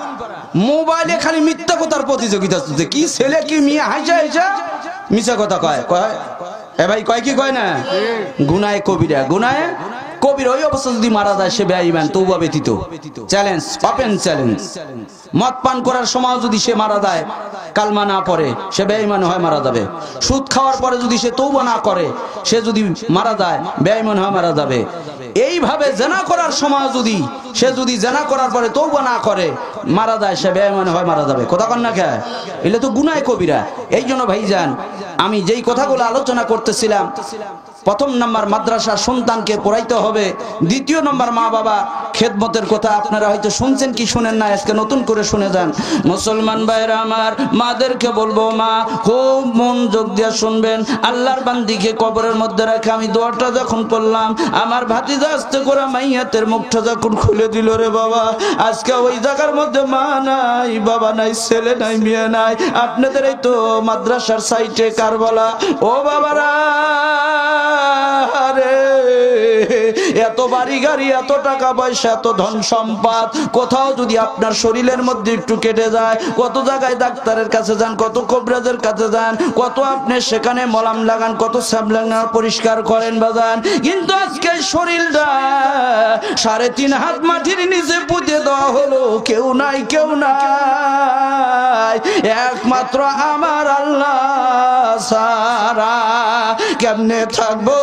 মোবাইলে খালি মিথ্যা কথার প্রতিযোগিতা চলছে। কি ছেলে কি মেয়ে হাইসা হাইসা মিছা কথা কয়। কয় এ ভাই কয় কি কয় না? গুনায় কবিরা, গুনায় কবিরা ওই অবস্থা যদি মারা যায় সে বেঈমান তওবা ব্যতীত। Challenge, open challenge. মদ পান করার সময় যদি সে মারা যায়, কালমা না পড়ে, সে বেঈমান হয় মারা যাবে। সুদ খাওয়ার পরে যদি সে তওবা না করে, সে যদি মারা যায় বেঈমান হয় মারা যাবে। এইভাবে জেনা করার সময় যদি সে যদি জেনা করার পরে তওবা না করে মারা যায়, সে বেঈমান হয় মারা যাবে। কথা কন না কে? এগুলো তো গুনাহ কবিরা। এই জন্য ভাইজান আমি যেই কথাগুলো আলোচনা করতেছিলাম, প্রথম নাম্বার মাদ্রাসা সন্তানকে পড়াইতে হবে, দ্বিতীয় নাম্বার মা বাবা খেদমতের কথা আপনারা হয়তো শুনছেন কি শুনেন না, আজকে নতুন করে শুনে যান। মুসলমান ভাইরা আমার, মাদেরকে বলবো মা খুব মনোযোগ দিয়ে শুনবেন। আল্লাহর বান্দিকে কবরের মধ্যে রেখে আমি দোয়াটা যখন পড়লাম, আমার ভাতিজা আস্তে করে মাইয়াতের মুখটা যখন খুলে দিল, রে বাবা আজকে ওই জায়গার মধ্যে মা নাই, বাবা নাই, ছেলে নাই, মেয়ে নাই। আপনাদের এই তো মাদ্রাসার সাইটে কারবালা, ও বাবারা রে, এত বাড়ি গাড়ি, এত টাকা পয়সা, এত ধন সম্পদ, কোথাও যদি আপনার শরীরের মধ্যে একটু কেটে যায়, কত জায়গায় ডাক্তারের কাছে যান, কত কবিরাজের কাছে যান, কত আপনি সেখানে মলম লাগান, কত স্যাবলান পরিষ্কার করেন বাজান, কিন্তু আজকে শরীরটা 3.5 হাত মাটির নিচে পুঁতে দেওয়া হলো। কেউ নাই, কেউ নাই, একমাত্র আমার আল্লাহ ছাড়া। কেমনে থাকবো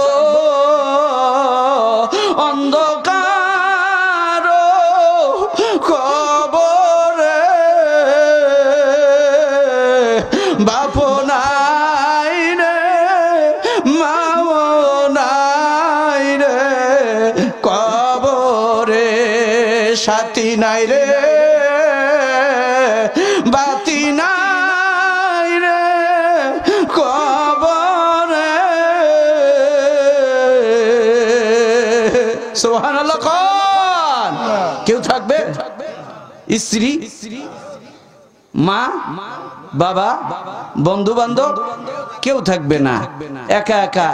অন্ধকার কবরে, বাপ নাই রে, মাও নাই রে, কবরে সাথী নাই রে, বাতি নাই রে, কবরে। সুবহানাল্লাহ। কোন কেউ থাকবে? স্ত্রী, মা, বাবা, বন্ধু বান্ধব কেউ থাকবে না। একা একা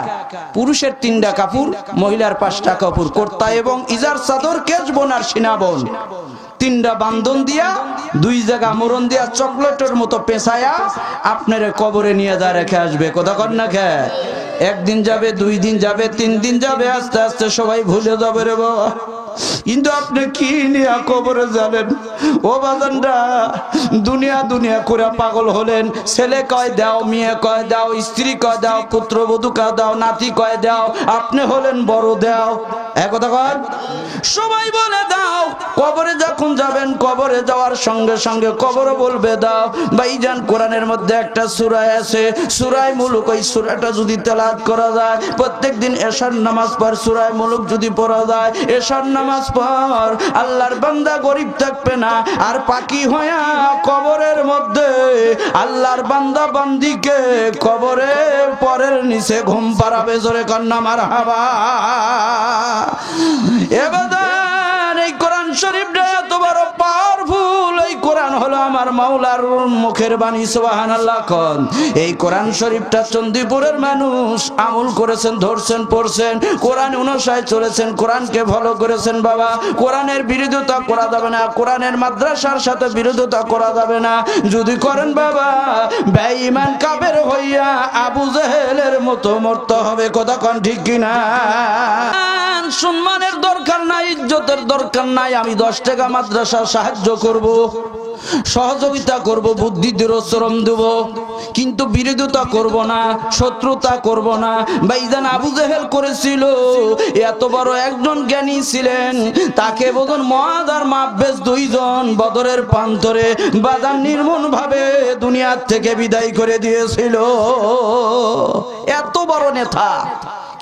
পুরুষের 3টা কাপড়, মহিলার 5টা কাপড়, কুর্তা এবং ইজার চাদর, কেশবন আর সিনাবন, 3টা বান্ধন দিয়া 2 জায়গা মরণ দিয়া চকলেটের মতো পেঁচায়া আপনার কবরে নিয়ে যা রেখে আসবে। কথা কন না খে? একদিন যাবে, 2 দিন যাবে, 3 দিন যাবে, আস্তে আস্তে সবাই ভুলে যাবে রে বাবা। কিন্তু আপনি কি নিয়ে কবরে যাবেন? ও বাজানরা দুনিয়া দুনিয়া করে পাগল হলেন। ছেলে কয় দাও, মেয়ে কয় দাও, স্ত্রী কয় দাও, পুত্রবধূ কয় দাও, নাতি কয় দাও, আপনি হলেন বড় দাও। এক কথা কন, সবাই বলে দাও। কবরে যখন যাবেন, কবরে যাওয়ার সঙ্গে সঙ্গে কবর বলবে দাও। ভাইজান কোরআনের মধ্যে একটা সূরা আছে, সূরা মুলুক। ওই সূরাটা যদি তেলাওয়াত করা যায়, প্রত্যেকদিন এশার নামাজ পড় সূরা মুলুক যদি পড়া যায়, এশার নামাজ পড়, আল্লাহর বান্দা গরিব থাকবে না। আর পাকি হইয়া কবরের মধ্যে আল্লাহর বান্দা বান্দিকে কবরে পরের নিচে ঘুম পাড়াবে। জোরে কন্না মারহাবা। এবার এই কোরআন শরীফটা এত বড় পাওয়ারফুল। এই কোরআন হলো আমার মাওলার মুখের বাণী। সুবহানাল্লাহ। কোন এই কোরআন শরীফটা চন্দিপুরের মানুষ আমল করেছেন, ধরছেন, পড়ছেন, কোরআন অনুসারে চলেছেন, কোরআনকে ফলো করেছেন। বাবা কোরআনের বিরোধিতা করা যাবে না, কোরআনের মাদ্রাসার সাথে বিরোধিতা করা যাবে না। যদি করেন বাবা বেঈমান কাফের হইয়া আবু জেহেলের মতো মরতে হবে। কথা কোন ঠিক কিনা? সম্মানের দরকার নাই, ইজ্জতের দরকার নাই। আমি 10 টাকা মাদ্রাসা সাহায্য করব, সহযোগিতা করব, বুদ্ধি দিয়ে শ্রম দেব, কিন্তু বিরোধিতা করব না, শত্রুতা করব না। ভাইজান আবু জেহেল করেছিল, এত বড় একজন জ্ঞানী ছিলেন, তাকে বদন মুআদ আর মাব্বেস 2 জন বদরের প্রান্তরে বাজান নির্মম ভাবে দুনিয়ার থেকে বিদায় করে দিয়েছিল। এত বড় নেতা,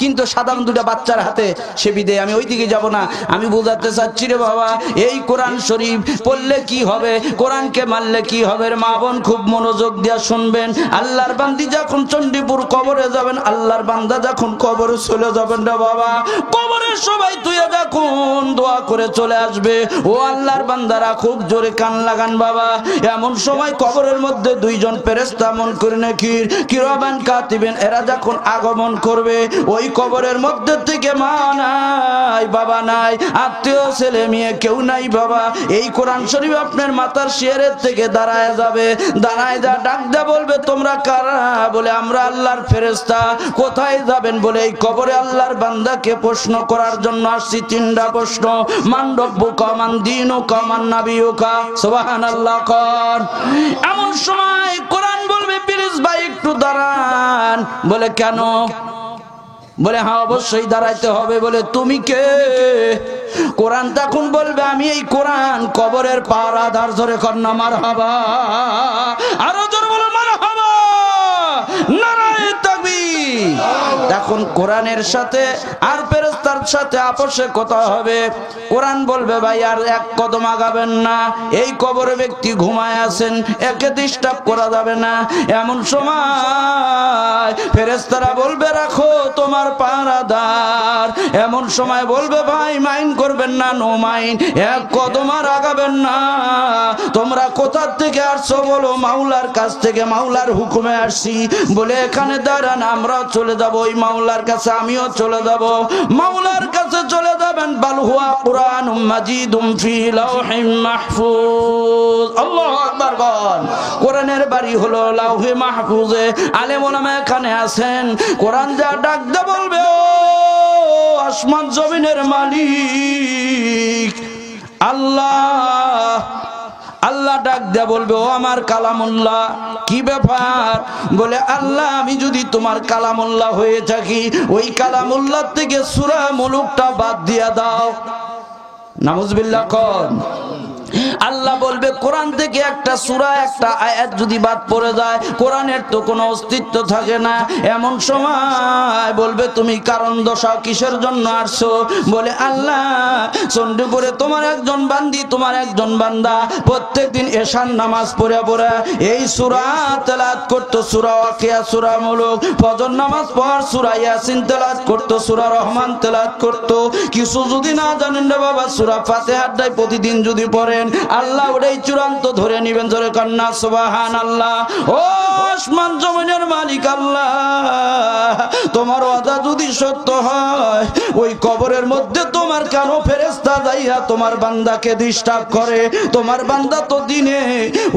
কিন্তু সাধারণ 2টা বাচ্চার হাতে সে বিদে। আমি ওই দিকে যাব না, আমি বোঝাতে চাচ্ছি রে বাবা, এই কোরআন শরীফ পড়লে কি হবে, কোরআনকে মানলে কি হবে। মা বোন খুব মনোযোগ দিয়ে শুনবেন। আল্লাহর বান্দি যখন চণ্ডীপুর কবরে যাবেন, আল্লাহর বান্দা যখন কবরে চলে যাবেন রে বাবা, কবরে সবাই তুই যখন দোয়া করে চলে আসবে, ও আল্লাহর বান্দারা খুব জোরে কান লাগান বাবা। এমন সময় কবরের মধ্যে 2 জন ফেরেশতা মন করে নাকি কিরামান কাতিবেন, এরা যখন আগমন করবে, ওই কবরের মধ্যে থেকে মা নাই, বাবা নাই, আত্মীয় ছেলে মেয়ে কেউ নাই বাবা, এই কোরআন শরীফ আপনার মাথার শিয়ারের থেকে দাঁড়ায় যাবে, দাঁড়ায় যা ডাক দা বলবে তোমরা কারা? বলে আমরা আল্লাহর ফেরেশতা। কোথায় যাবেন? বলে এই কবরে আল্লাহর বান্দাকে প্রশ্ন করার জন্য আসছি। তিনটা প্রশ্ন, মান রব্বুকা, মান দীনুকা, মান নাবিয়ুকা। সুবহানাল্লাহ। এমন সময় কোরআন বলবে প্লিজ ভাই একটু দাঁড়ান। বলে কেন? বলে হ্যাঁ অবশ্যই দাঁড়াইতে হবে। বলে তুমি কে? কোরআন তখন বলবে আমি এই কোরআন, কবরের পাহারাদার। জোরে কর না মারহাবা, আরো জোরে বলো মারহাবা, নারায়ে তাকবীর। এখন কোরআনের সাথে আর ফেরেশতার সাথে আপসে কথা হবে। কোরআন বলবে ভাই আর এক কদম আগাবেন না, এই কবরে ব্যক্তি ঘুমায় আছেন, একে ডিস্টার্ব করা যাবে না। এমন সময় ফেরেশতারা বলবে রাখো তোমার পাহারাদার। এমন সময় বলবে ভাই মাইন্ড করবেন না, নো মাইন্ড, এক কদম আর আগাবেন না। তোমরা কোথা থেকে আসছো? বলো মাওলার কাছ থেকে, মাওলার হুকুমে আসছি। বলে এখানে দাঁড়ান, আমরা চলে যাব ওই মাওলার কাছে, আমিও চলে যাব। মাওলার কাছে চলে যাবেন। বাল হুয়া কুরআনুম মাজিদুম ফি লাউহিম মাহফুজ। আল্লাহু আকবার বল। কোরআনের বাড়ি হলো লাউহে মাহফুজে। আলেম ওলামা এখানে আছেন। কোরআন যা ডাক দে বলবে ও আসমান জমিনের মালিক আল্লাহ। আল্লাহ ডাক দেয়া বলবে ও আমার কালামুল্লাহ। কি ব্যাপার? বলে আল্লাহ আমি যদি তোমার কালামুল্লাহ হয়ে থাকি, ওই কালামুল্লাহ থেকে সূরা মুলুকটা বাদ দিয়া দাও। নাউজুবিল্লাহ কর। আল্লাহ বলবে কোরআন থেকে একটা সূরা, একটা আয়াত যদি বাদ পড়ে যায়, কোরআনের তো কোনো অস্তিত্ব থাকে না। এমন সময় বলবে তুমি কারণ দশাও কিসের জন্য আসছো? বলে আল্লাহ চন্ডীপুরে তোমার একজন বান্দি, তোমার একজন বান্দা প্রত্যেকদিন এশার নামাজ পড়ে পড়ে এই সূরা তেলাওয়াত করতো, সূরা ওয়াকিয়া, সূরা মুলুক। ফজর নামাজ পড় সূরা ইয়াসিন তেলাওয়াত করতো, সূরা রহমান তেলাওয়াত করতো। কিছু যদি না জানেন রে বাবা, সূরা ফাতিহাটাই প্রতিদিন যদি পড়েন আল্লাহ ওটাই চূড়ান্ত ধরে নিবেন। জোরে কন্যা সুবহানাল্লাহ। ও আসমান জমিনের মালিক আল্লাহ, তোমার ওয়াদা যদি সত্য হয়, ওই কবরের মধ্যে তোমার কেন ফেরেশতা যাইয়া তোমার বান্দাকে ডিস্টার্ব করে? তোমার বান্দা তো দিনে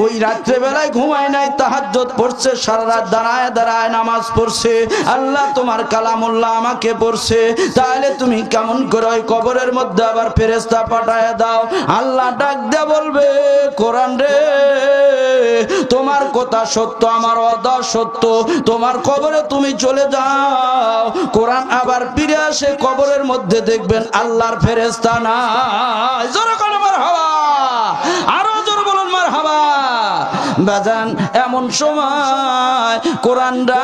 ওই রাত্রে বেলায় ঘুমায় নাই, তাহাজ্জুদ পড়ছে, সারা রাত দাঁড়ায় দাঁড়ায় নামাজ পড়ছে। আল্লাহ তোমার কালামুল্লাহ আমাকে পড়ছে, তাহলে তুমি কেমন করে ওই কবরের মধ্যে আবার ফেরেশতা পাঠায় দাও? আল্লাহ ডাক দে বলবে কোরআন রে তোমার কথা সত্য, আমার ওয়াদা সত্য। তোমার কবরে তুমি চলে যাও। কোরআন আবার ফিরে আসে, কবরের মধ্যে দেখবেন আল্লাহর ফেরেশতা নাই। জোরে বলো মারহাবা, আরো জোরে বলুন মারহাবা। বাজান এমন সময় কোরআনটা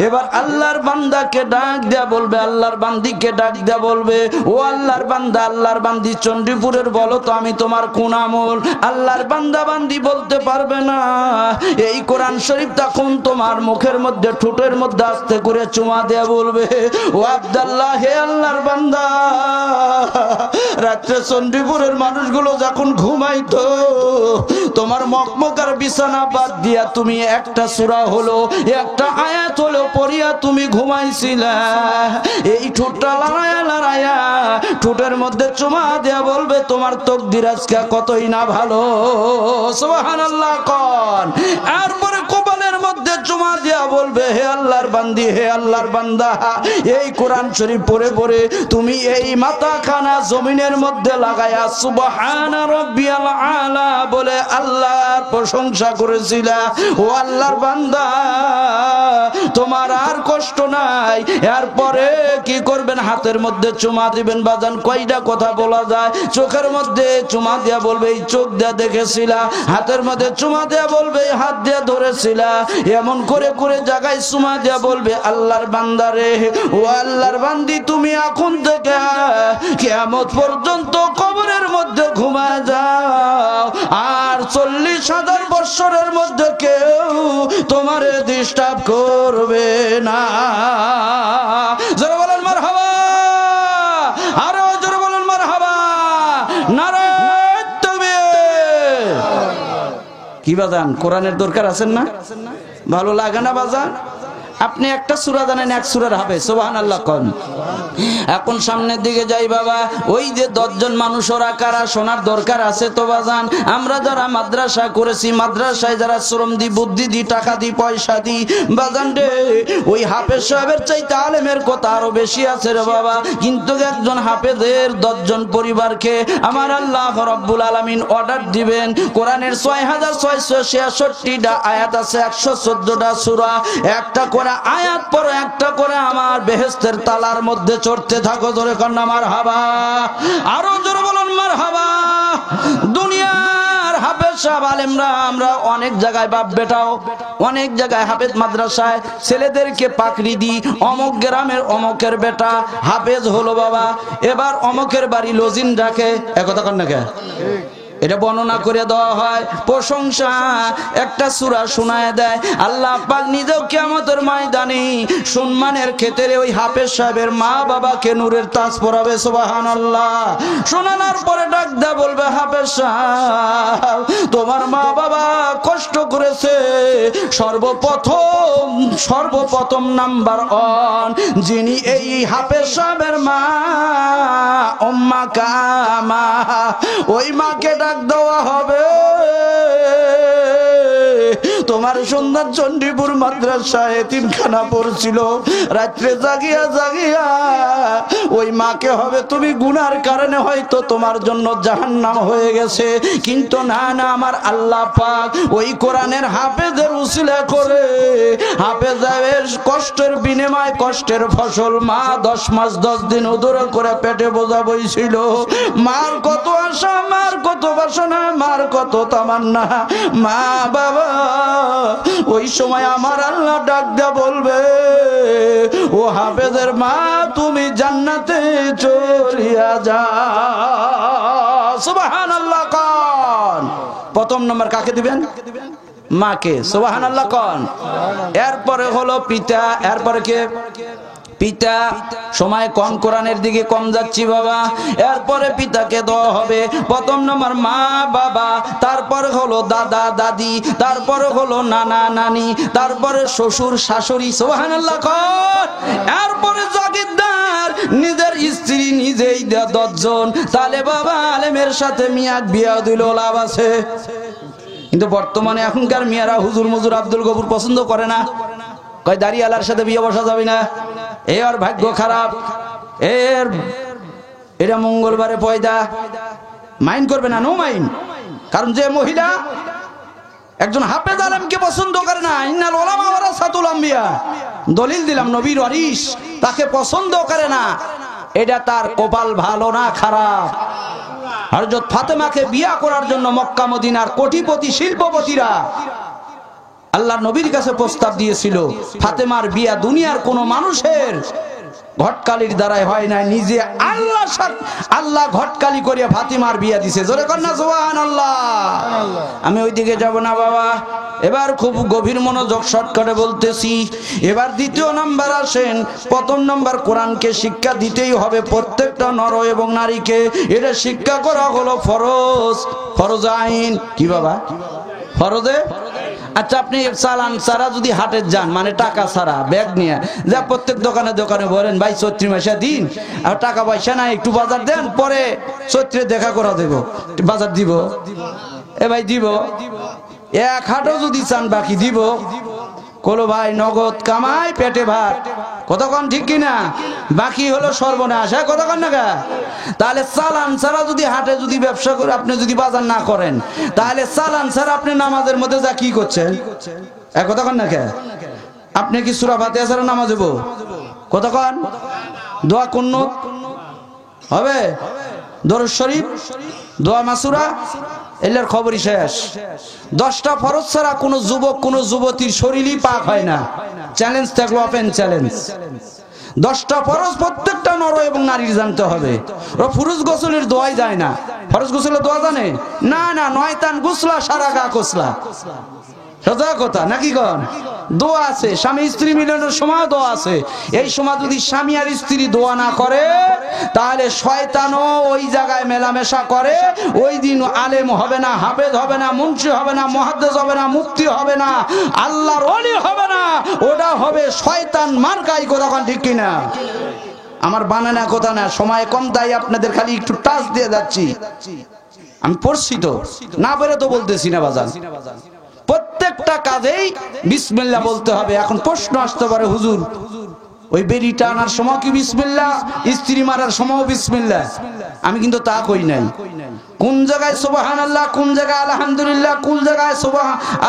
এবার আল্লাহর বান্দাকে ডাক দেয়া বলবে, আল্লাহর বান্দিকে ডাক দেয়া বলবে ও আল্লাহর বান্দা, আল্লাহর বান্দি চণ্ডীপুরের বলো তো আমি তোমার কোন আমল? আল্লাহর বান্দা বান্দি বলতে পারবে না। এই কোরআন শরীফ তখন তোমার মুখের মধ্যে, ঠোঁটের মধ্যে আস্তে করে চুমা দেয়া বলবে ও আব্দুল্লাহ, হে আল্লাহর বান্দা, রাত্রে চণ্ডীপুরের মানুষগুলো যখন ঘুমাইতো, তোমার মকমকার বিছানা বাদ দিয়া তুমি একটা সূরা হলো, একটা আয়াত হলো পড়িয়া তুমি ঘুমাইছিলা। এই ঠোঁটটা লড়াইয়া লড়াইয়া ঠোঁটের মধ্যে চুমা দেয়া বলবে তোমার তকদির আজকে কতই না ভালো। সুবহানাল্লাহ কোন। এরপরে কপালের মধ্যে চুমা দেয়া বলবে হে আল্লাহর বান্দি, হে আল্লাহর বান্দা, এই কোরআন শরীফ পড়ে পড়ে তুমি এই মাথাখানা জমিনের মধ্যে লাগায়া সুবহানা রাব্বিয়াল আলা বলে আল্লাহর প্রশংসা করেছিলা। ও আল্লাহর বান্দা তোমার আর কষ্ট নাই। এরপরে কি করবেন? হাতের মধ্যে চুমা দিবেন। বাজান কয়টা কথা বলা যায়? চোখের মধ্যে চুমা দিয়া বলবে এই চোখ দিয়া দেখেছিলা, হাতের মধ্যে চুমা দিয়া বলবে এই হাত দিয়া ধরেছিলা। এমন করে করে জায়গায় চুমা দিয়া বলবে আল্লাহর বান্দারে, ও আল্লাহর বান্দি, তুমি এখন থেকে কিয়ামত পর্যন্ত কবরের মধ্যে ঘুমায় যাও, আর 40,000 বছরের মধ্যে কেউ তোমারে ডিস্টার্ব করবে না। জোরে বলেন মারহাবা, আরো জোরে বলেন মারহাবা, নারায়ে তাকবীর। কি বাজান কোরআনের দরকার আছেন না? ভালো লাগে না বাজান? আপনি একটা সূরা জানেন, এক সূরার হাফেজ, সুবহানাল্লাহ কোন। এখন সামনের দিকে যাই বাবা, ওই যে 10 জন মানুষ ওরা কারা শোনার দরকার আছে তো বাজান। আমরা যারা মাদ্রাসা করেছি, মাদ্রাসায় যারা শ্রম দি, বুদ্ধি দি, টাকা দি, পয়সা দি বাজান রে, ওই হাফেজ সাহেবের চাইতে আলেমের কথা আরো বেশি আছে রে বাবা। কিন্তু একজন হাফেজের 10 জন পরিবারকে আমার আল্লাহ রাব্বুল আলামিন অর্ডার দিবেন। কোরআনের 6666টা আয়াত আছে, 114টা সূরা, একটা করে আয়াত পড়ো, একটা করে আমার বেহেশতের তালার মধ্যে চড়তে থাকো। জোরে কন্না মারহাবা, আরো জোরে বলুন মারহাবা। দুনিয়ার হাফেজ সাহেব আলেমরা আমরা অনেক জায়গায় বাপ বেটাও, অনেক জায়গায় হাফেজ মাদ্রাসায় ছেলেদেরকে পাকড়ি দিই, অমুক গ্রামের অমুকের বেটা হাফেজ হলো বাবা, এবার অমুকের বাড়ি লজিন রাখে, একথা কন না কে? এটা বর্ণনা করে দেওয়া হয়, প্রশংসা একটা সূরা শোনায় দেয়। আল্লাহ পাক নিজেও কিয়ামতের ময়দানে সম্মানের ক্ষেত্রে ওই হাফেজ সাহেবের মা বাবাকে নূরের তাজ পরাবে, সুবহানাল্লাহ। শোনানোর পরে ডাক দেয়া বলবে, হাফেজ সাহেব তোমার মা বাবা কষ্ট করেছে, সর্বপ্রথম নাম্বার 1 যিনি এই হাফেজ সাহেবের মা উম্মা কামা, ওই মাকে ডাক দেওয়া হবে। তোমার সন্তান চণ্ডীপুর মাদ্রাসায় এতিমখানা পড়ছিল, রাত্রে জাগিয়া জাগিয়া ওই মাকে হবে তুমি গুনার কারণে হয়তো তোমার জন্য জাহান্নাম হয়ে গেছে, কিন্তু না না, আমার আল্লাহ পাক ওই কোরআনের হাফেজের উসিলা করে হাফেজের কষ্টের বিনিময় কষ্টের ফসল মা 10 মাস 10 দিন উদর করে পেটে বোঝা বইছিল। মার কত আশা, মার কত বাসনা, মার কত তামান্না, মা বাবা ওই সময় আমার আল্লাহ ডাক দিয়া বলবে, ও হাফেজের মা তুমি জান্নাতে চলিয়া যাও, সুবহানাল্লাহ কোন। প্রথম নম্বর কাকে দিবেন? মাকে, সুবহানাল্লাহ কোন। এরপরে হলো পিতা, এরপরে কে? পিতা। সময় কম, কোরআনের দিকে কম যাচ্ছি বাবা। এরপরে পিতাকে দেওয়া হবে প্রথম নম্বর মা বাবা, তারপরে হলো দাদা দাদি, তারপরে হলো নানা নানি, তারপরে শ্বশুর শাশুড়ি, সুবহানাল্লাহ কোন। এরপরে জাগিরদার, নিজের স্ত্রী নিজেই 10 জন। তাহলে বাবা আলেমের সাথে মিয়া বিয়া দিল, লাভ আছে। কিন্তু বর্তমানে এখনকার মিয়ারা হুজুর মুজুর আব্দুল গফুর পছন্দ করে না, কয় দাড়িওয়ালার সাথে বিয়ে বসা যাবে না, এর ভাগ্য খারাপ, এরা মঙ্গলবারে পয়দা, মাইন্ড করবে না, নো মাইন্ড। কারণ যে মহিলা একজন হাফেজ আলেমকে পছন্দ করে না, ইন্নাল উলামা ওয়ারাসাতুল আম্বিয়া, দলিল দিলাম নবীর ওয়ারিস, তাকে পছন্দ করে না, এটা তার কপাল ভালো না খারাপ। হযরত ফাতেমাকে বিয়ে করার জন্য মক্কা মদিনার কোটিপতি শিল্পপতিরা আল্লাহ নবীর কাছে প্রস্তাব দিয়েছিল। ফাতেমার বিয়া দুনিয়ার কোন মানুষের ঘটকালির দ্বারাই হয় না, নিজে আল্লাহ ঘটকালি করিয়া ফাতেমার বিয়া দিছে। জোরে কন্যা সুবহানাল্লাহ। আমি ওইদিকে যাব না বাবা, এবার খুব গভীর মনোযোগ শর্টকাটে বলতেছি। এবার দ্বিতীয় নাম্বার আসেন। প্রথম নাম্বার কোরআনকে শিক্ষা দিতেই হবে প্রত্যেকটা নর এবং নারীকে, এটা শিক্ষা করা হলো ফরজ, ফরজ আইন। কি বাবা? ফরজে। আচ্ছা, আপনি চালান ছাড়া যদি হাটে যান, মানে টাকা ছাড়া ব্যাগ নিয়ে যা, প্রত্যেক দোকানে দোকানে বলেন ভাই চৈত্রী মাসে দিন, আর টাকা পয়সা নাই একটু বাজার দেন, পরে চৈত্রে দেখা করা দেব, বাজার দিব, এ ভাই দিব। এক হাটও যদি চান বাকি দিব, কলো ভাই নগদ কামাই পেটে ভাত, কতক্ষণ ঠিক কিনা? বাকি হলো সর্বনাশ, হ্যাঁ কতক্ষণ না? তাহলে চালান ছাড়া যদি হাটে যদি ব্যবসা করে আপনি যদি বাজার না করেন, তাহলে চালান ছাড়া আপনি নামাজের মধ্যে যা কি করছেন, কতক্ষণ না? আপনি কি সূরা ফাতিহা ছাড়া নামাজ হবো? কতক্ষণ? দোয়া কুন্নুত হবে, দরুদ শরীফ, দোয়া মাসুরা, এলের খবরই শেষ। 10টা ফরজ ছাড়া কোন যুবক কোন যুবতীর শরীরই পাক হয় না। চ্যালেঞ্জ থাকলো, ওপেন চ্যালেঞ্জ। 10টা ফরজ প্রত্যেকটা নর এবং নারীর জানতে হবে। ফরজ গোসলের দোয়াই যায় না। ফরজ গোসলের দোয়া জানে না? না, 9 তান গুসলা সারা গা কোসলা, সোজা কথা নাকি কন? দোয়া আছে, স্বামী স্ত্রী মিলনের সময় দোয়া আছে। এই সময় যদি স্বামী আর স্ত্রী দোয়া না করে তাহলে শয়তানও ওই জায়গায় মেলামেশা করে। ওই দিন আলেম হবে না, হাফেজ হবে না, মুন্সি হবে না, মুহাদ্দিস হবে না, মুফতি হবে না, আল্লাহর ওলি হবে না, ওটা হবে শয়তান মার্কাই। কথা কোন ঠিক কিনা? আমার বানানা কথা না, সময় কম, তাই আপনাদের খালি একটু টাচ দিয়ে যাচ্ছি। আমি পড়ছি তো, না পেরে তো বলতেছি না বাজান। প্রত্যেকটা কাজেই বিসমিল্লাহ বলতে হবে। এখন প্রশ্ন আসতে পারে, হুজুর ওই বেরিটা আনার সময় কি বিসমিল্লাহ, স্ত্রী মারার সময় বিসমিল্লাহ? আমি কিন্তু তা কই নাই। কোন জায়গায় সুবহানাল্লাহ, কোন জায়গায় আলহামদুলিল্লাহ, কোন জায়গায়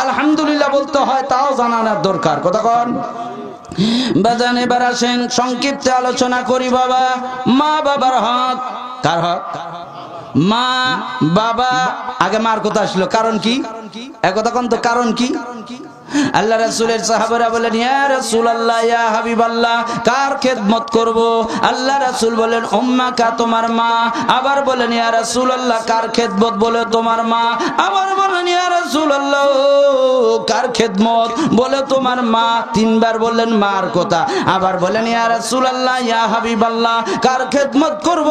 আলহামদুলিল্লাহ বলতে হয় তাও জানানোর দরকার। কথা কন বাজান। এবার আসেন সংক্ষিপ্ত আলোচনা করি। বাবা মা বাবার হক। কার হক? মা বাবা। আগে মার কথা আসলো, কারণ কি? একথা কোন তো, কারণ কি? আল্লাহ রাসূলের সাহাবারা বলেন, ইয়া রাসূলুল্লাহ, ইয়া হাবিবাল্লাহ, কার খেদমত করব? আল্লাহ রাসূল বলেন, উম্মাকা, তোমার মা। আবার বলেন, ইয়া রাসূলুল্লাহ, কার খেদমত? বলে তোমার মা। আবার বলেন, ইয়া রাসূলুল্লাহ, কার খেদমত? বলে তোমার মা। তিনবার বললেন মার কথা। আবার বলেন, ইয়া রাসূলুল্লাহ, ইয়া হাবিবাল্লাহ, কার খেদমত করব?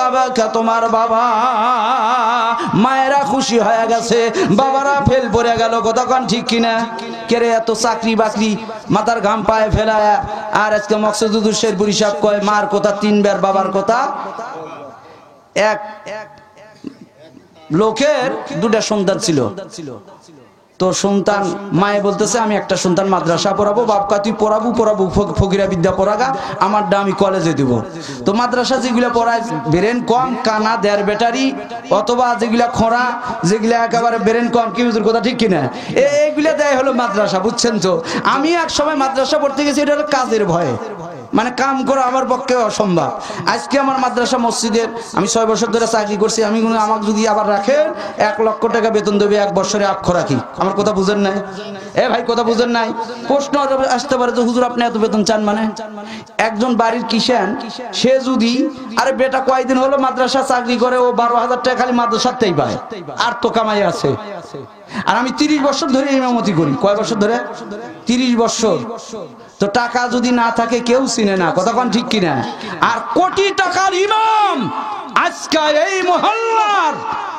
আবাকা, তোমার বাবা। মায়েরা খুশি হয়ে গেছে, বাবারা ফেল পড়ে গেল। কথা কোন ঠিক কিনা? কেরে এত চাকরি বাকরি মাথার ঘাম পায়ে ফেলায়, আর আজকে মকসুদুদ্দিন শেরপুরি সাহেব কয় মার কথা তিনবার, বাবার কথা। এক লোকের দুটা সন্তান ছিল, তো সন্তান মায়ে বলতেছে, আমি একটা সন্তান মাদ্রাসা পড়াবো। বাপকা তুই পড়াবো ফকিরা বিদ্যা পড়াগা, আমারটা আমি কলেজে দিব। তো মাদ্রাসা যেগুলা পড়ায় ব্রেন কম, কানা দেড় ব্যাটারি, অথবা যেগুলা খোঁড়া, যেগুলা একেবারে ব্রেন কম, কি হুজুর কথা ঠিক কিনা, এইগুলা দেয় হলো মাদ্রাসা। বুঝছেন তো? আমি এক সময় মাদ্রাসা পড়তে গেছি, এটা হলো কাজের ভয়ে, মানে কাম করা আমার পক্ষে অসম্ভব। আজকে আমার মাদ্রাসা মসজিদের আমি 6 বছর ধরে চাকরি করছি। আমি আমাকে যদি আবার রাখেন 1 লক্ষ টাকা বেতন দেবে, 1 বছরে আক্ষ রাখি। আমার কথা বুঝেন নাই? এ ভাই কথা বুঝেন নাই? প্রশ্ন আসতে পারে যে হুজুর আপনি এত বেতন চান মানে? একজন বাড়ির কিষান, সে যদি, আরে বেটা কয়দিন হলো মাদ্রাসা চাকরি করে, ও 12,000 টাকা খালি মাদ্রাসাতেই পায়, আর তো কামাই আছে। আর আমি 30 বছর ধরে ইমামতি করি। কয় বছর ধরে? 30 বছর। তো টাকা যদি না থাকে কেউ চিনে না। কথা কোন ঠিক কিনা? আর কোটি টাকার ইমাম আজকে এই মহল্লার,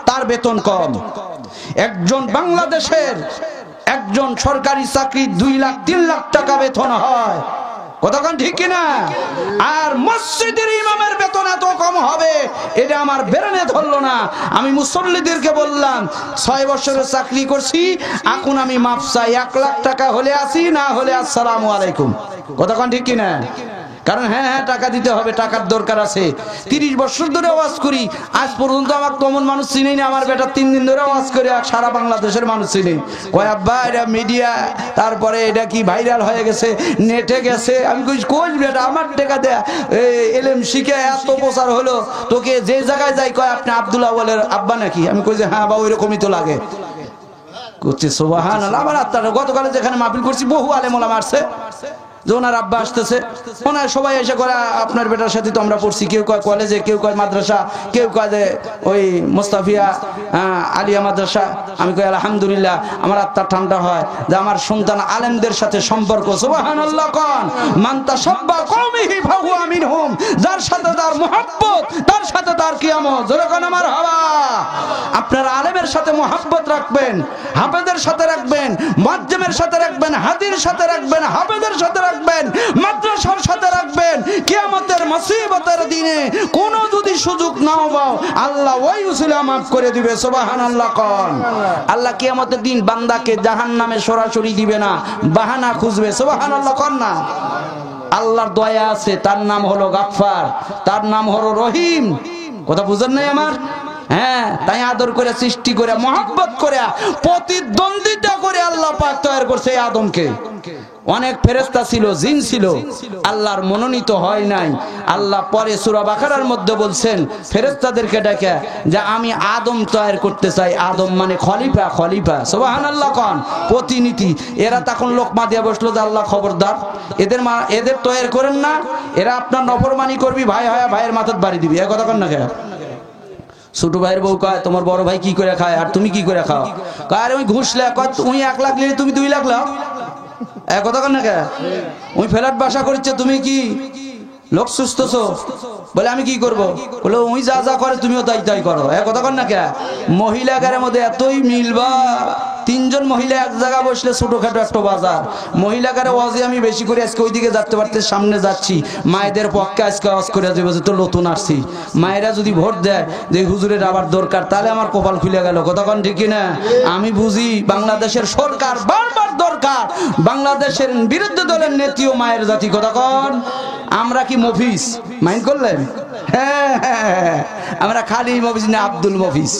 তার বেতন কম। একজন বাংলাদেশের একজন সরকারি চাকরি 2 লাখ 3 লাখ টাকা বেতন হয়। কথা কোন ঠিক কিনা? আর মসজিদের ইমামের বেতন এত কম হবে, এটা আমার বেরেনে ধরলো না। আমি মুসল্লিদেরকে বললাম, 6 বছরের চাকরি করছি, এখন আমি মাপ চাই, 1 লাখ টাকা হলে আসি, না হলে আসসালামু আলাইকুম। কথা কোন ঠিক কিনা? কারণ হ্যাঁ টাকা দিতে হবে, টাকার দরকার আছে। 30 বছর ধরে ওয়াজ করি, আজ পর্যন্ত আমার তেমন মানুষ চিনি না। আমার বেটা 3 দিন ধরে ওয়াজ করে আর সারা বাংলাদেশের মানুষ চিনি। কয় আব্বা এটা মিডিয়া, তারপরে এটা কি ভাইরাল হয়ে গেছে, নেটে গেছে। আমি কই কোচ বেটা, আমার টাকা দেয়া এলএম শিখে এত প্রচার হলো, তোকে যে জায়গায় যাই কয় আপনি আব্দুল্লাহ বলের আব্বা নাকি? আমি কই যে হ্যাঁ বা ওইরকমই তো লাগে। করছে সুবহানাল্লাহ। আমার আত্মাটা গতকালে যেখানে মাহফিল করছি, বহু আলেম ওলামা আসছে, যে ওনার আব্বা আসতেছে, ওনার সবাই এসে করে আপনার বেটার সাথে তো আমরা পড়ছি। কেউ কয় কলেজে, কেউ কয় মাদ্রাসা, কেউ কয় যে ওই মোস্তাফিয়া আলিয়া মাদ্রাসা। আমি কই আলহামদুলিল্লাহ, আমার আত্মা ঠান্ডা হয় যে আমার সন্তান আলেমদের সাথে সম্পর্ক। সুবহানাল্লাহ। কোন মান তাশাব্বা কওমিহি ফাহুয়া মিনহুম, যার সাথে তার মুহাব্বত, তার সাথে তার কিয়ামত। যখন আমার হাওয়া, আপনারা আলেমের সাথে মুহাব্বত রাখবেন, হাফেজের সাথে রাখবেন, মুআজ্জিমের সাথে রাখবেন, হাদির সাথে রাখবেন, হাফেজের সাথে রাখবেন, মাদ্রাসার সাথে রাখবেন। কিয়ামতের মুসিবতের দিনে কোন যদি সুযোগ নাও পাও, আল্লাহ ওই উসিলা মাফ করে দিবে। সুবহানাল্লাহ। কোন আল্লাহ কিয়ামতের দিন বান্দাকে জাহান্নামে সরাসরি দিবে না, বাহানা খুঁজবে। সুবহানাল্লাহ। কোন না? আল্লাহর দয়া আছে, তার নাম হলো গাফফার, তার নাম হলো রহিম। কথা বুঝেন নাই আমার? হ্যাঁ, তাই আদর করে, সৃষ্টি করে, মহব্বত করে, প্রতিদ্বন্দ্বিতা করে আল্লাহ পাক তৈরি করছে আদমকে। অনেক ফেরেশতা ছিল, জিন ছিল, আল্লাহর মনোনীত হয় নাই। আল্লাহ পরে সূরা বাকারার মধ্যে বলছেন ফেরেশতাদেরকে ডেকে যে আমি আদম তৈরি করতে চাই। আদম মানে খলিফা, খলিফা। সুবহানাল্লাহ। কোন প্রতিনিধি। এরা তখন লোকমা দিয়ে বসলো যে আল্লাহ খবরদার, এদের তৈরি করেন না, এরা আপনার নফরমানি করবি, ভাই হয় ভাইয়ের মাথায় বাড়ি দিবি। এ কথা কন না? ছোট ভাইয়ের বউ কয় তোমার বড় ভাই কি করে খায় আর তুমি কি করে খাও? কয় আরে ওই ঘুষ লে, কয় তুমি 1 লাখ নিলে তুমি 2 লাখ লাও। কথা কন না কে? ওই ফ্ল্যাট বাসা করছে, তুমি কি লোক সুস্থছো? বলে আমি কি করব? বলে ওই যা যা করে তুমিও তাই তাই করো। কথা কন না কে? মহিলাদের মধ্যে এতই মিলবা, তিনজন মহিলা এক জায়গা বসলে ছোটখাটো একটা বাজার। মহিলাকারে ওয়াজে আমি বেশি করে আজকে ওইদিকে যেতে পারতে সামনে যাচ্ছি, মায়েদের পক্ষে আজকে আওয়াজ করে দেবে যে তো নতুন আসছি। মায়েরা যদি ভোট দেয় যে হুজুরের আবার দরকার, তাহলে আমার কপাল খুলে গেল। কথা কন ঠিক না? আমি বুঝি বাংলাদেশের সরকার বারবার দরকার, বাংলাদেশের বিরুদ্ধে দলের নেত্রী ও মায়ের জাতি। কথা কন, আমরা কি মফিস মাইন্ড করলেন? হ্যাঁ, আমরা খালি মফিস না, আব্দুল মফিস।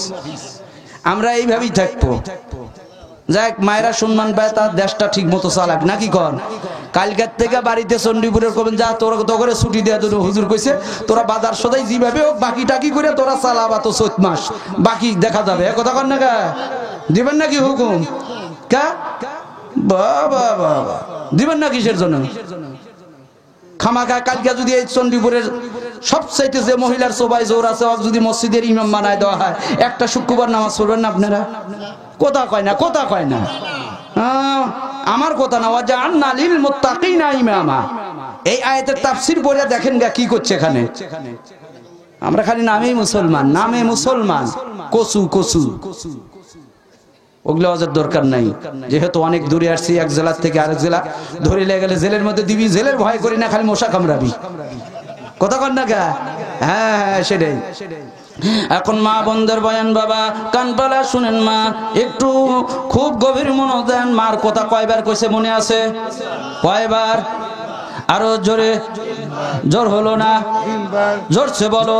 আমরা এইভাবেই থাকবো। যাক, মায়েরা সম্মান পায়, তার দেশটা ঠিক মতো চালাক, নাকি কন? কালকের থেকে বাড়িতে চণ্ডীপুরের করবেন, যা তোরা তো করে ছুটি দেওয়ার জন্য হুজুর কইছে, তোরা বাজার সদাই যেভাবে হোক বাকি টাকি করে তোরা চালাবা, তো 4 মাস বাকি দেখা যাবে। কথা কন না কা? দিবেন নাকি হুকুম? কা বাবা বাবা দিবেন না? কিসের জন্য খামাখা? কালকে যদি এই চণ্ডীপুরের সবচাইতে যে মহিলার সবাই জোর আছে, যদি মসজিদের ইমাম বানায় দেওয়া হয়, একটা শুক্রবার নামাজ পড়বেন না আপনারা? কথা কয় না, কথা কয় না। আমার কথা না, ওয়াজআলনা লিল মুত্তাকিনা ইমামা। এই আয়াতের তাফসীর পড়ে দেখেন গা কি করছে এখানে। আমরা খালি নামেই মুসলমান, নামে মুসলমান, কসু কসু। ওগুলো ওয়াজের দরকার নাই, যেহেতু অনেক দূরে আসছি, এক জেলা থেকে আরেক জেলা ধরে লেগে গেলে জেলের মধ্যে দিবি, জেলের ভয় করি না, খালি মশা কামড়াবি। কথা কন না গা? হ্যাঁ, সেটাই। এখন মা বোনদের বয়ান বাবা কান পালা শুনেন। মা একটু খুব গভীর মনোযোগ দেন। মার কথা কয়বার কইছে মনে আছে? কয়বার? আরো জোরে। জোর হলো না, জোরছে বলো,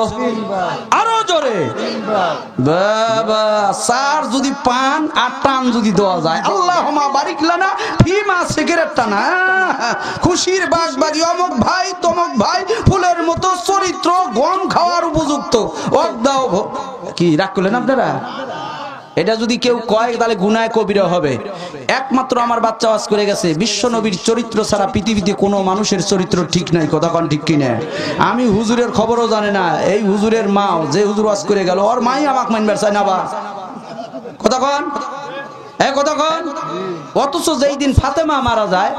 আরো জোরে। বাবা, সার যদি পান আর টান যদি দেওয়া যায়, আল্লাহুম্মা বারিক লানা ফিমা সিগারেট টানা, খুশির বাগবাগি, অমুক ভাই তমুক ভাই, ফুলের মতো চরিত্র, গম খাওয়ার উপযুক্ত। দাও কি রাগ করলেন আপনারা? এটা যদি কেউ কয় তাহলে গুনায় কবিরা হবে। একমাত্র আমার বাচ্চা ওয়াজ করে গেছে, বিশ্ব নবীর চরিত্র ছাড়া পৃথিবীতে কোনো মানুষের চরিত্র ঠিক নাই। কথা কন ঠিক কিনা? আমি হুজুরের খবরও জানে না, এই হুজুরের মা, যে হুজুর ওয়াজ করে গেল, ওর মাই আমাকে মানবার চায় না। বা কথা কন, কথা কন। অথচ যেই দিন ফাতেমা মারা যায়,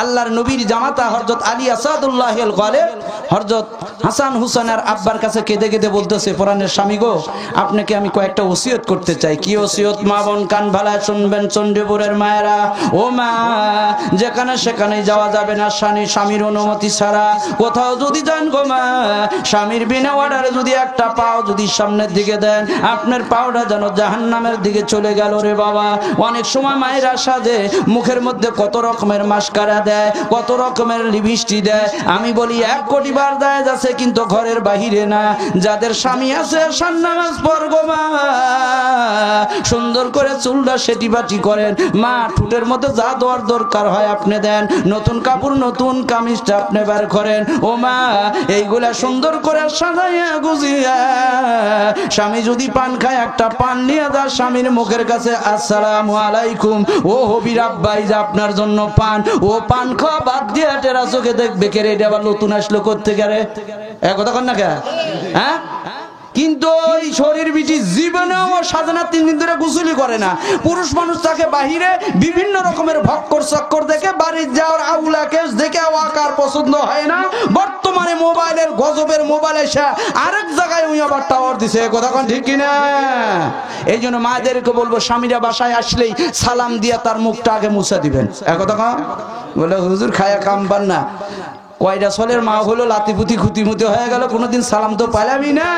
আল্লাহর নবীর জামাতা হযরত আলী আসাদুল্লাহিল গালিব হযরত হাসান হুসাইনের আব্বার কাছে কেঁদে কেঁদে বলতেছে, প্রাণের স্বামী গো, আপনাকে আমি কয়েকটা ওসিয়ত করতে চাই। কি ওসিয়ত? মা বোন কান ভালায় শুনবেন, চণ্ডীপুরের মায়েরা। ও মা, যেখানে সেখানে যাওয়া যাবে না স্বামীর অনুমতি ছাড়া। কোথাও যদি যান গো মা, স্বামীর বিনা অর্ডারে যদি একটা পাও যদি সামনের দিকে দেন, আপনার পাওটা যেন জাহান্নামের দিকে চলে গেল রে বাবা। অনেক সময় মায়েরা সাজে, মুখের মধ্যে কত রকমের মাস্কারা দেয়, কত রকমের লিপস্টিক দেয়। আমি বলি 1 কোটি বার দেয় যাচ্ছে, কিন্তু ঘরের বাহিরে না। যাদের স্বামী আছে নামাজ পড় গো মা, সুন্দর করে চুলটা সেটি বাটি করেন মা, ঠুটের মধ্যে যা দেওয়ার দরকার হয় আপনি দেন, নতুন কাপড় নতুন কামিজটা আপনি বের করেন। ও মা, এইগুলা সুন্দর করে সাজাইয়া গুজিয়া, স্বামী যদি পান খায় একটা পান নিয়ে যা স্বামীর মুখের কাছে, আসসালামু আলাইকুম। ও হবির আব্বাই যে আপনার জন্য পান, ও পান খাওয়া বাদ দিয়ে টেরা চোখে দেখবে কে রে, এটা আবার নতুন আসলো করতে গেলে। কথা কন না কে? হ্যাঁ, কিন্তু ওই শরীর বিটি জীবনেও সাজানা 3 দিন ধরে গোসলই করে না। পুরুষ মানুষ তাকে বাহিরে বিভিন্ন রকমের ভক্কর চক্কর দেখে, বাড়ির যাওয়ার আউলা কেস দেখে ওয়াকার পছন্দ হয় না। বর্তমানে মোবাইলের গজবের মোবাইল এসে আরেক জায়গায় উই আবার টাওয়ার দিছে। কথা কোন ঠিক কিনা? এই জন্য মায়েদেরকে বলবো, স্বামীরা বাসায় আসলেই সালাম দিয়া তার মুখটা আগে মুছে দিবেন। কথা কন। বলে হুজুর খায়া কাম পান না, কয়টা সলের মা হলো লাতিপুতি খুতিমুতি হয়ে গেল, কোনোদিন সালাম তো পাইলামই না।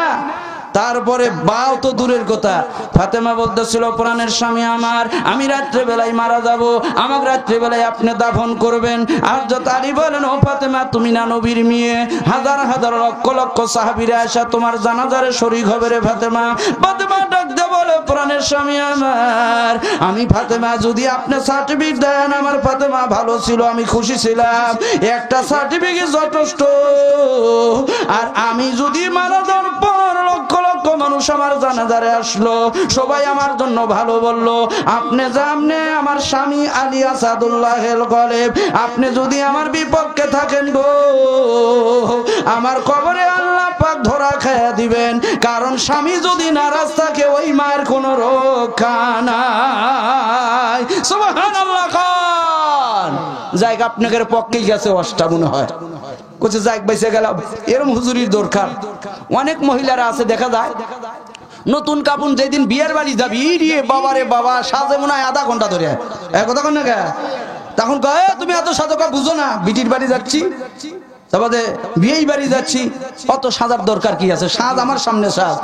তারপরে বাও তো দূরের কথা, ফাতেমা বলতেছিল, প্রাণের স্বামী আমার, আমি রাত্রে বেলায় মারা যাব, আমাকে রাত্রে বেলায় আপনি দাফন করবেন। আর যত আলী বলেন, ও ফাতেমা, তুমি না নবীর মেয়ে, হাজার হাজার লক্ষ লক্ষ সাহাবীরা আসা তোমার জানাজারে শরীক হবে রে ফাতেমা। ফাতেমা ডাক দিয়ে বলে, প্রাণের স্বামী আমার, আমি ফাতেমা, যদি আপনি সার্টিফিকেট দেন আমার ফাতেমা ভালো ছিল, আমি খুশি ছিলাম, একটা সার্টিফিকেট যথেষ্ট। আর আমি যদি মারা যাওয়ার পর লক্ষ লক্ষ মানুষ আমার জানাজারে আসলো, সবাই আমার জন্য ভালো বললো, আপনি জামনে আমার স্বামী আলী আসাদুল্লাহিল গালিব, আপনি যদি আমার বিপক্ষে থাকেন গো, আমার কবরে আল্লাহ পাক ধরা খাইয়া দিবেন। কারণ স্বামী যদি নারাজ থাকে, ওই মায়ের কোনো রক্ষা নাই। সুবহানাল্লাহ। জায়গা আপনাদের পক্ষেই গেছে অষ্টা মনে হয় কোচে যাক বেঁচে গেলাম। এরকম হুজুরির দরকার। অনেক মহিলারা আছে দেখা যায় নতুন কাপড় যেদিন বিয়ের বাড়ি যাবি রে বাবা রে বাবা সাজে মনে হয় আধা ঘন্টা ধরে কতক্ষণ না তখন কয় তুমি এত সাজকা বুঝো না বিটির বাড়ি যাচ্ছি তারপরে বিয়েই বাড়ি যাচ্ছি অত সাজার দরকার কি আছে? সাজ আমার সামনে সাজ।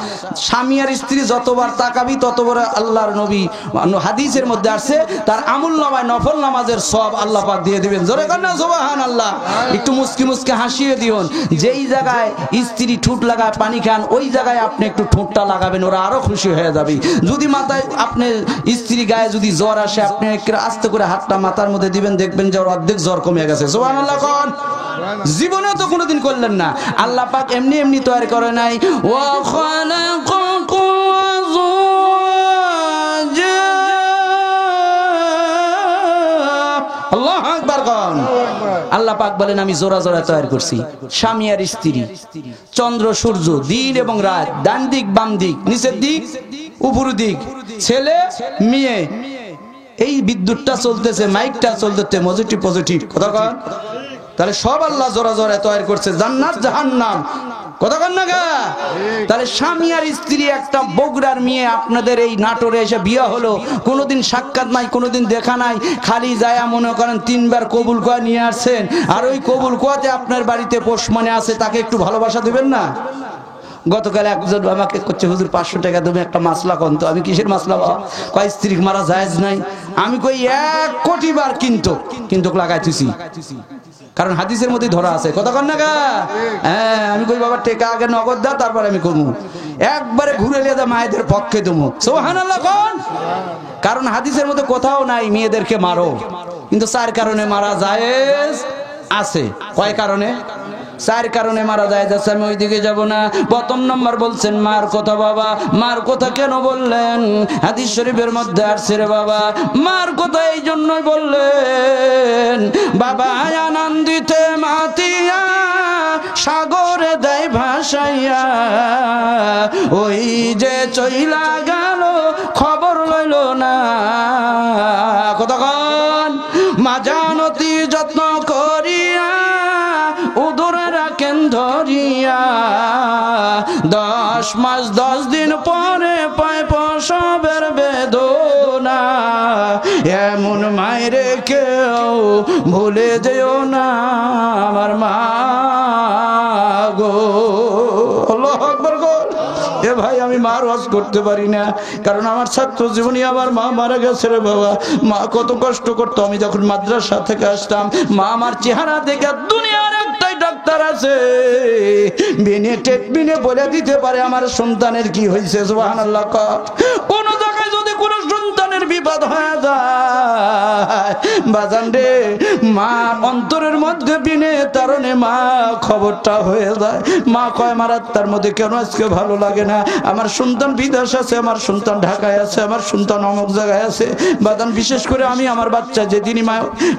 স্বামী আর স্ত্রী যতবার তাকাবি ততবার আল্লাহর নবী হাদিসের মধ্যে আসছে তার আমুল নামায় নফল নামাজের সব আল্লাহ পাক দিয়ে দিবেন। জোরে কর না সুবহানাল্লাহ। একটু মুস্কি মুস্কি হাসিয়ে দিওন। যেই জায়গায় স্ত্রী ঠোঁট লাগায় পানি খান ওই জায়গায় আপনি একটু ঠোঁটটা লাগাবেন, ওরা আরো খুশি হয়ে যাবে। যদি মাথায় আপনি স্ত্রী গায়ে যদি জ্বর আসে আপনি আস্তে করে হাতটা মাথার মধ্যে দিবেন, দেখবেন যে ওর অর্ধেক জ্বর কমে গেছে। সুবহানাল্লাহ কোন জীবনে তো কোনোদিন করলেন না। আল্লাহ পাক এমনি এমনি তৈরি করে নাই। ওয়া খালাকাকুম আযওয়াজা। আল্লাহু আকবার কোন। আল্লাহ পাক বলেন আমি জোড়া জোড়া তৈরি করছি স্বামী আর স্ত্রী, চন্দ্র সূর্য, দিন এবং রাত, ডান দিক বাম দিক, নিচের দিক উপর দিক, ছেলে মেয়ে। এই বিদ্যুৎটা চলতেছে, মাইকটা চলতেছে, পজিটিভ পজিটিভ কথা কন। তাহলে সব আল্লাহ জোড়া জোড়া তৈরি করছে, জান্নাত জাহান্নাম কথা কন না গা। তাহলে স্বামী আর স্ত্রী একটা বগুড়ার মেয়ে আপনাদের এই নাটোরে এসে বিয়ে হলো, কোনোদিন সাক্ষাৎ নাই, কোনোদিন দেখা নাই, খালি যায়া মনে করেন 3 বার কবুল কোয়া নিয়ে আসছেন। আর ওই কবুল কোয়াতে আপনার বাড়িতে পোষ মানে আছে, তাকে একটু ভালোবাসা দিবেন না? গতকাল একজন আমাকে করছে হুজুর 500 টাকা তুমি একটা মাসলা কোন। তো আমি কিসের মাসলা বাবা? কয় স্ত্রী মারা জায়েজ নাই। আমি কই 1 কোটি বার কিন্তু লাগাইতেছি, কারণ হাদিসের মধ্যে ধরা আছে কথা কন না গা। হ্যাঁ আমি কই বাবা টাকা আগে নগদ দাও তারপর আমি কমু, একবারে ঘুরে লিয়ে যা মায়েদের পক্ষে দেবো। সুবহানাল্লাহ কোন। কারণ হাদিসের মধ্যে কোথাও নাই মেয়েদেরকে মারো, কিন্তু 4 কারণে মারা জায়েজ আছে। কয় কারণে? 4 কারণে মারা যায় যাচ্ছে। আমি ওইদিকে যাব না। প্রথম নম্বর বলছেন মার কথা। বাবা মার কথা কেন বললেন? হাদিস শরীফের মধ্যে আসছে রে বাবা মার কথা এই জন্যই বললেন, বাবা আনন্দিতে মাতিয়া সাগরে দেয় ভাসাইয়া, ওই যে চইলা গেল খবর লইল না। কতক্ষণ মা জানতি যত্ন করিয়া উদরে রাখেন ধরিয়া, 10 মাস 10 দিন পরে পায় প্রসবের বেদনা। এমন মায়েরে কেউ ভুলে যেও না আমার মা গো। আল্লাহু আকবার গো। এ ভাই আমি মার ওয়াজ করতে পারি না, কারণ আমার ছাত্র জীবনে আমার মা মারা গেছে রে বাবা। মা কত কষ্ট করতো। আমি যখন মাদ্রাসা থেকে আসতাম মা আমার চেহারা দেখে দুনিয়ার একটাই ডাক্তার আছে বিনে বলে দিতে পারে আমার সন্তানের কি হয়েছে। সুবহানাল্লাহ। কোন জায়গায় যদি কোন সন্তানের বিপদ হয়ে যায় বাজান রে, মা অন্তরের মধ্যে বিনে তারণে মা খবরটা হয়ে যায়। মা কয় আমার আত্মার মধ্যে কেন আজকে ভালো লাগে না, আমার সন্তান বিদেশ আছে, আমার সন্তান ঢাকায় আছে, আমার সন্তান অমুক জায়গায় আছে। বাদান বিশেষ করে আমি আমার বাচ্চা যেদিনই মা,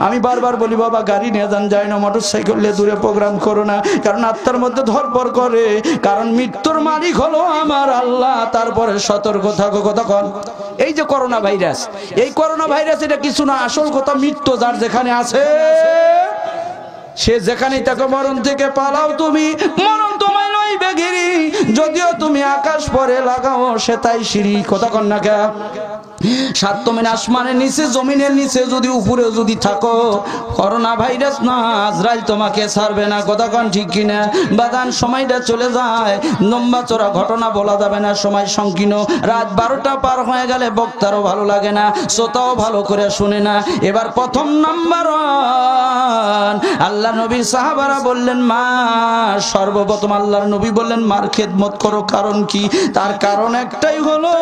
আমি বারবার বলি বাবা গাড়ি নিয়ে যান যায় না, মোটর সাইকেল নিয়ে দূরে প্রোগ্রাম করো না, কারণ আত্মার মধ্যে ধরপড় করে। কারণ মৃত্যুর মালিক হলো আমার আল্লাহ। তারপরে সতর্ক থাকো কতক্ষণ। এই যে করোনা ভাইরাস, এই করোনা ভাইরাস এটা কিছু না, আসল কথা মৃত্যু যার যেখানে আছে সে যেখানেই তাকে মরণ থেকে পালাও তুমি, মরণ তোমায় লইবে গিরি। যদিও তুমি আকাশ পরে লাগাও সে তাই সিঁড়ি কথা কন না কে। 7 জমিন আসমানের নিচে জমিনের নিচে যদি উপরে যদি থাকো, করোনা ভাইরাস না আজরাইল তোমাকে ছাড়বে না কথা কন ঠিক কিনা। বাদান সময়টা চলে যায়, লম্বা চড়া ঘটনা বলা যাবে না, সময় সংকীর্ণ। রাত 12টা পার হয়ে গেলে বক্তারও ভালো লাগে না, শ্রোতাও ভালো করে শুনে না। এবার প্রথম নাম্বার আল্লাহ নবীর সাহাবারা বললেন মা সর্বপ্রথম। আল্লাহর নবী বললেন মার খেদমত করো। কারণ কি? তার কারণ একটাই হলো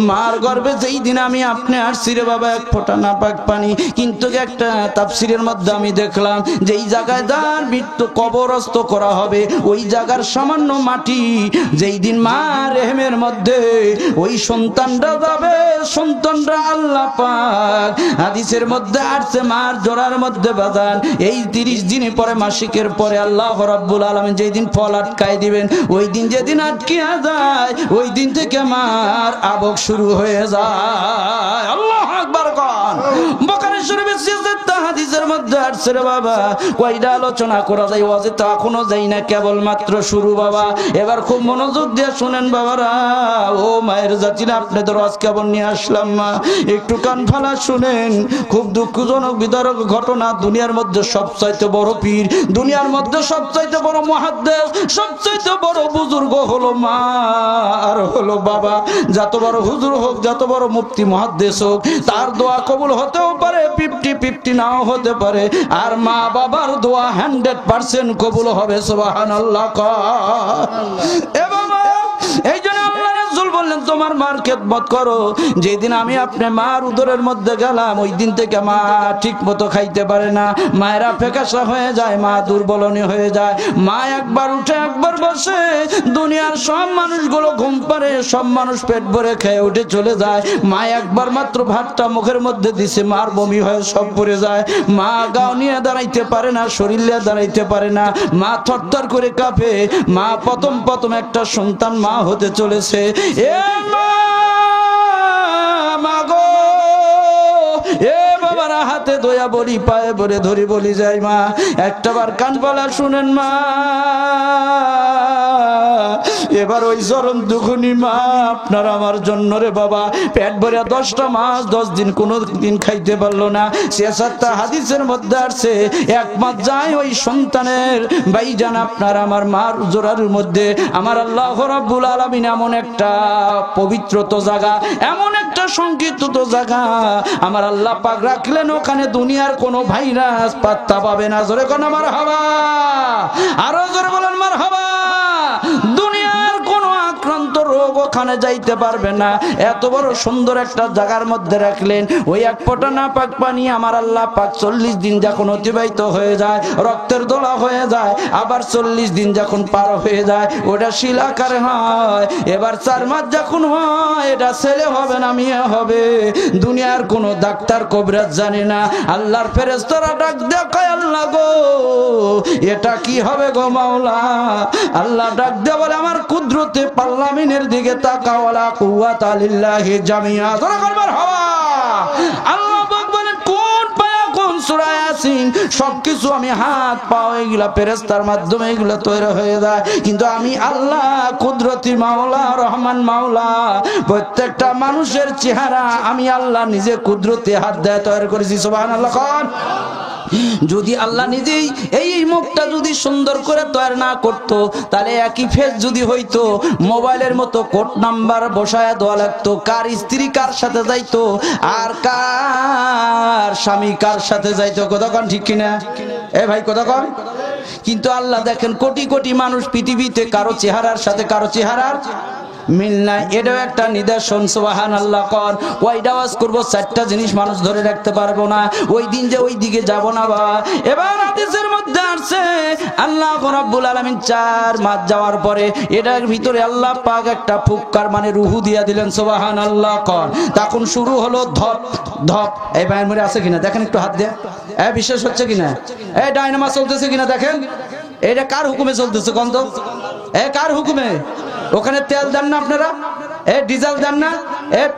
মার গর্ভে যেই দিন আমি আপনি আসছি রে বাবা 1 ফোঁটা নাপাক পানি। কিন্তু একটা তাফসীরের মধ্যে আমি দেখলাম যেই জায়গায় যার মৃত্যু কবরস্থ করা হবে ওই জায়গার সামান্য মাটি যেই দিন মা রেহেমের মধ্যে ওই সন্তানটা যাবে, সন্তানটা আল্লাহ পাক হাদিসের মধ্যে আসছে মার জোড়ার মধ্যে বাজান এই 30 দিনের পরে মাসিকের পরে আল্লাহ রাব্বুল আলামিন যেই দিন ফল আটকায় দিবেন, ওই দিন যেদিন আটকিয়া যায় ওই দিন থেকে মার আবক শুরু শুরু হয়ে যায়। আল্লাহু আকবার কোন। বুখারী শরীফের সিলসিলাত হাদিসের মধ্যে আসছে রে বাবা, কয়টা আলোচনা করা যায়, ওয়াজে তো এখনো যাই না, কেবল মাত্র শুরু বাবা। এবার খুব মনোযোগ দিয়ে শুনেন বাবারা, ও মায়ের জাতিরা, আপনাদের ওয়াজ কেবল নিয়ে আসলাম মা, একটু কান ফালা শুনেন। খুব দুঃখজনক বিদারক ঘটনা। দুনিয়ার মধ্যে সবচাইতে বড় পীর, দুনিয়ার মধ্যে সবচাইতে বড় মুহাদ্দিস, সবচাইতে বড় বুজুর্গ হলো মা আর হলো বাবা। যত বড় হুজুর হোক, যত বড় মুফতি মুহাদ্দিস হোক, তার দোয়া কবুল হতেও পারে, 50-50 নাও হতে পারে। আর মা বাবার দোয়া 100% কবুল হবে। সুবহানাল্লাহ। এ বাবা, এই জন্য আল্লাহ রাসূল বললেন তোমার মার খেদমত করো। যেদিন আমি আপনার মার উদরের মধ্যে গেলাম, ওই দিন থেকে মা ঠিক মতো খাইতে পারে না, মায়েরা ফেকাসা হয়ে যায়, মা দুর্বলনী হয়ে যায়। মা একবার উঠে একবার বসে, দুনিয়ার সব মানুষগুলো ঘুম পারে, সব মানুষ পেট ভরে খেয়ে উঠে চলে যায়। মা একবার মাত্র ভাতটা মুখের মধ্যে দিছে, মার বমি হয়ে সব পড়ে যায়। মা গাও নিয়ে দাঁড়াইতে পারে না, শরীর নিয়ে দাঁড়াইতে পারে না, মা থরথর করে কাঁপে। মা প্রথম একটা সন্তান মা হতে চলেছে। এ মা গো, এ বাবারা, হাতে দয়া বলি, পায়ে বলে ধরি, বলি যাই মা, একটাবার কান পালা শুনেন মা। এবার ওই চরম দুখুনি মা আপনার আমার জন্য রে বাবা, পেট ভরে 10টা মাস 10 দিন কোনো দিন খাইতে পারলো না। সিয়াসাতটা হাদিসের মধ্যে আসছে, এক মাস যায় ওই সন্তানের ভাইজান আপনার আমার মার জোড়ার মধ্যে। আমার আল্লাহ রাব্বুল আলামিন এমন একটা পবিত্রত জায়গা, এমন একটা সংকীর্তত জায়গা আমার আল্লাহ পাক রাখলেন, ওখানে দুনিয়ার কোনো ভাইরাস পাত্তা পাবে না। জোরে কোন মারহাবা, আরো জোরে বলেন মারহাবা। দুনিয়ার কোনো আক্রান্ত রোগ ওখানে যাইতে পারবে না। এত বড় সুন্দর একটা জায়গার মধ্যে রাখলেন। ওই এক ফোঁটা না পাক পানি আমার আল্লাহ পাক 40 দিন যখন অতিবাহিত হয়ে যায়, রক্তের দোলা হয়ে যায়, আবার 40 দিন যখন পার হয়ে যায়, ওটা শিলাকার হয়। এবার 4 মাস যখন হয়, এটা ছেলে হবে না মেয়ে হবে, দুনিয়ার কোনো ডাক্তার কবিরাজ জানে না। আল্লাহর ফেরেশতারা ডাক দেখায়, আল্লাহ গো এটা কি হবে গো মাওলা। আল্লাহ ডাক দে বলে, আমার কুদরতে পার্লামেন্টের দিকে তাকাও, ওয়ালা কুওয়াতা লিল্লাহি জামিআ। জোরে করবার হওয়া। আল্লাহ বলেন কোন পায়া কোন সূরা ইয়াসিন, সবকিছু আমি হাত পাও এগুলা ফেরেশতার মাধ্যমে এগুলা তৈরি হয়ে যায়। কিন্তু আমি আল্লাহ কুদরতি মাওলা, রহমান মাওলা, প্রত্যেকটা মানুষের চেহারা আমি আল্লাহ নিজে কুদরতি হাত দিয়ে তৈরি করেছি। সুবহানাল্লাহ। যদি আল্লাহ নিজেই এই মুখটা যদি সুন্দর করে তৈরি না করতো, তাহলে একই ফেস যদি হইতো, মোবাইলের মতো কোড নাম্বার বসায় দেওয়া লাগতো, কার স্ত্রী কার সাথে যাইতো আর কার স্বামী কার সাথে যাইতো। কতক্ষণ ঠিক কিনা এ ভাই, কতক্ষণ। কিন্তু আল্লাহ দেখেন কোটি কোটি মানুষ পৃথিবীতে, কারো চেহারার সাথে কারো চেহারার মিল নাই। এটাও একটা নিদর্শন। সুবহানাল্লাহ। কর কয়টা ওয়াজ করবো, 4টা জিনিস মানুষ ধরে রাখতে পারবো না, ওই দিন যে ওই দিকে যাব না বাবা। এবার হাদিসের মধ্যে আসছে, আল্লাহ রাব্বুল আলামিন 4 মাস যাওয়ার পরে এটার ভিতরে আল্লাহ পাক একটা ফুৎকার মানে রুহু দিয়া দিলেন। সুবহানাল্লাহ। কর তখন শুরু হলো ধপ ধপ। এই বাইর মরে আছে কিনা দেখেন, একটু হাত দিয়ে। বিশেষ হচ্ছে কিনা, এই ডায়নামাস চলতেছে কিনা দেখেন। এটা কার হুকুমে চলতেছে কোন তো? কার হুকুমে? ওখানে তেল দেন না আপনারা, ডিজেল দেন না,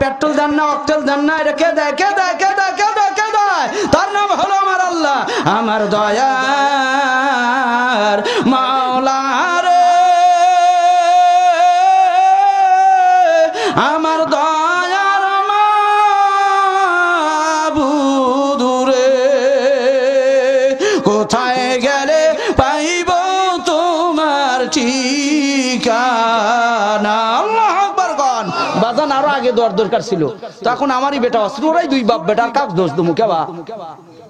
পেট্রোল দেন না, অকটেল দেন না, এটা কে দেয়? কে দেয়? কে দেয়? কে দেয়? কে দেয়? তার নাম হলো আমার আল্লাহ, আমার দয়ার মাওলা রে, আমার দয়ার মাবুদ রে, কোথায় গেলে পাইব তোমার ঠিকানা। আল্লাহু আকবার। কোন বাজান আরো আগে দর দরকার ছিল, তখন আমারই বেটা অস্ত্র, ওরাই 2 বাপ বেটার, কাক দোষ দমু কেবা।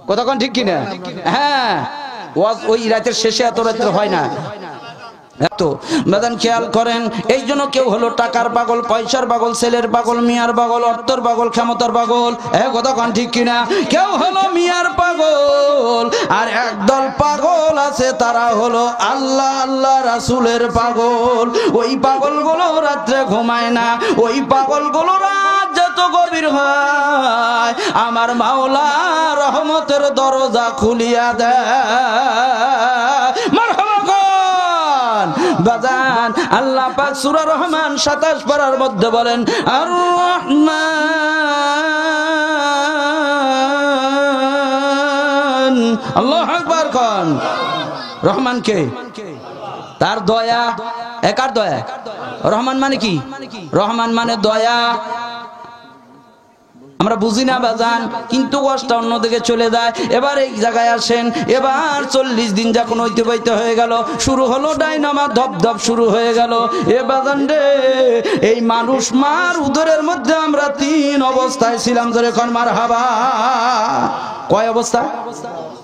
কতক্ষণ ঠিক কিনা? হ্যাঁ, ওই রাতের শেষে এত রাত্রে হয় না। তো বাদান খেয়াল করেন, এই জন্য কেউ হলো টাকার পাগল, পয়সার পাগল, ছেলের পাগল, মিয়ার পাগল, অর্থর পাগল, ক্ষমতার পাগল। কতক্ষণ ঠিক কিনা? কেউ হলো মিয়ার পাগল, আর একদল পাগল আছে, তারা হলো আল্লাহ আল্লাহ রাসূলের পাগল। ওই পাগলগুলো রাত্রে ঘুমায় না, ওই পাগলগুলো রাত যত গভীর হয় আমার মাওলা রহমতের দরজা খুলিয়া দেয়। মারহাবা। বাজান আল্লাহ পাক সূরা রহমান 27 পারার মধ্যে বলেন আর রহমান আল্লাহু আকবার কোন রহমান কে তার দয়া একার দয়া রহমান মানে কি রহমান মানে দয়া আমরা বুঝি না বাজান কিন্তু কষ্ট অন্যদিকে চলে যায় এবার এই জায়গায় আসেন এবার 40 দিন যখন অতিবাহিত হয়ে গেল শুরু হলো ডাইনামা ধপধপ শুরু হয়ে গেল এ বাজান রে এই মানুষ মার উদরের মধ্যে আমরা 3 অবস্থায় ছিলাম যখন মারহাবা কয় অবস্থা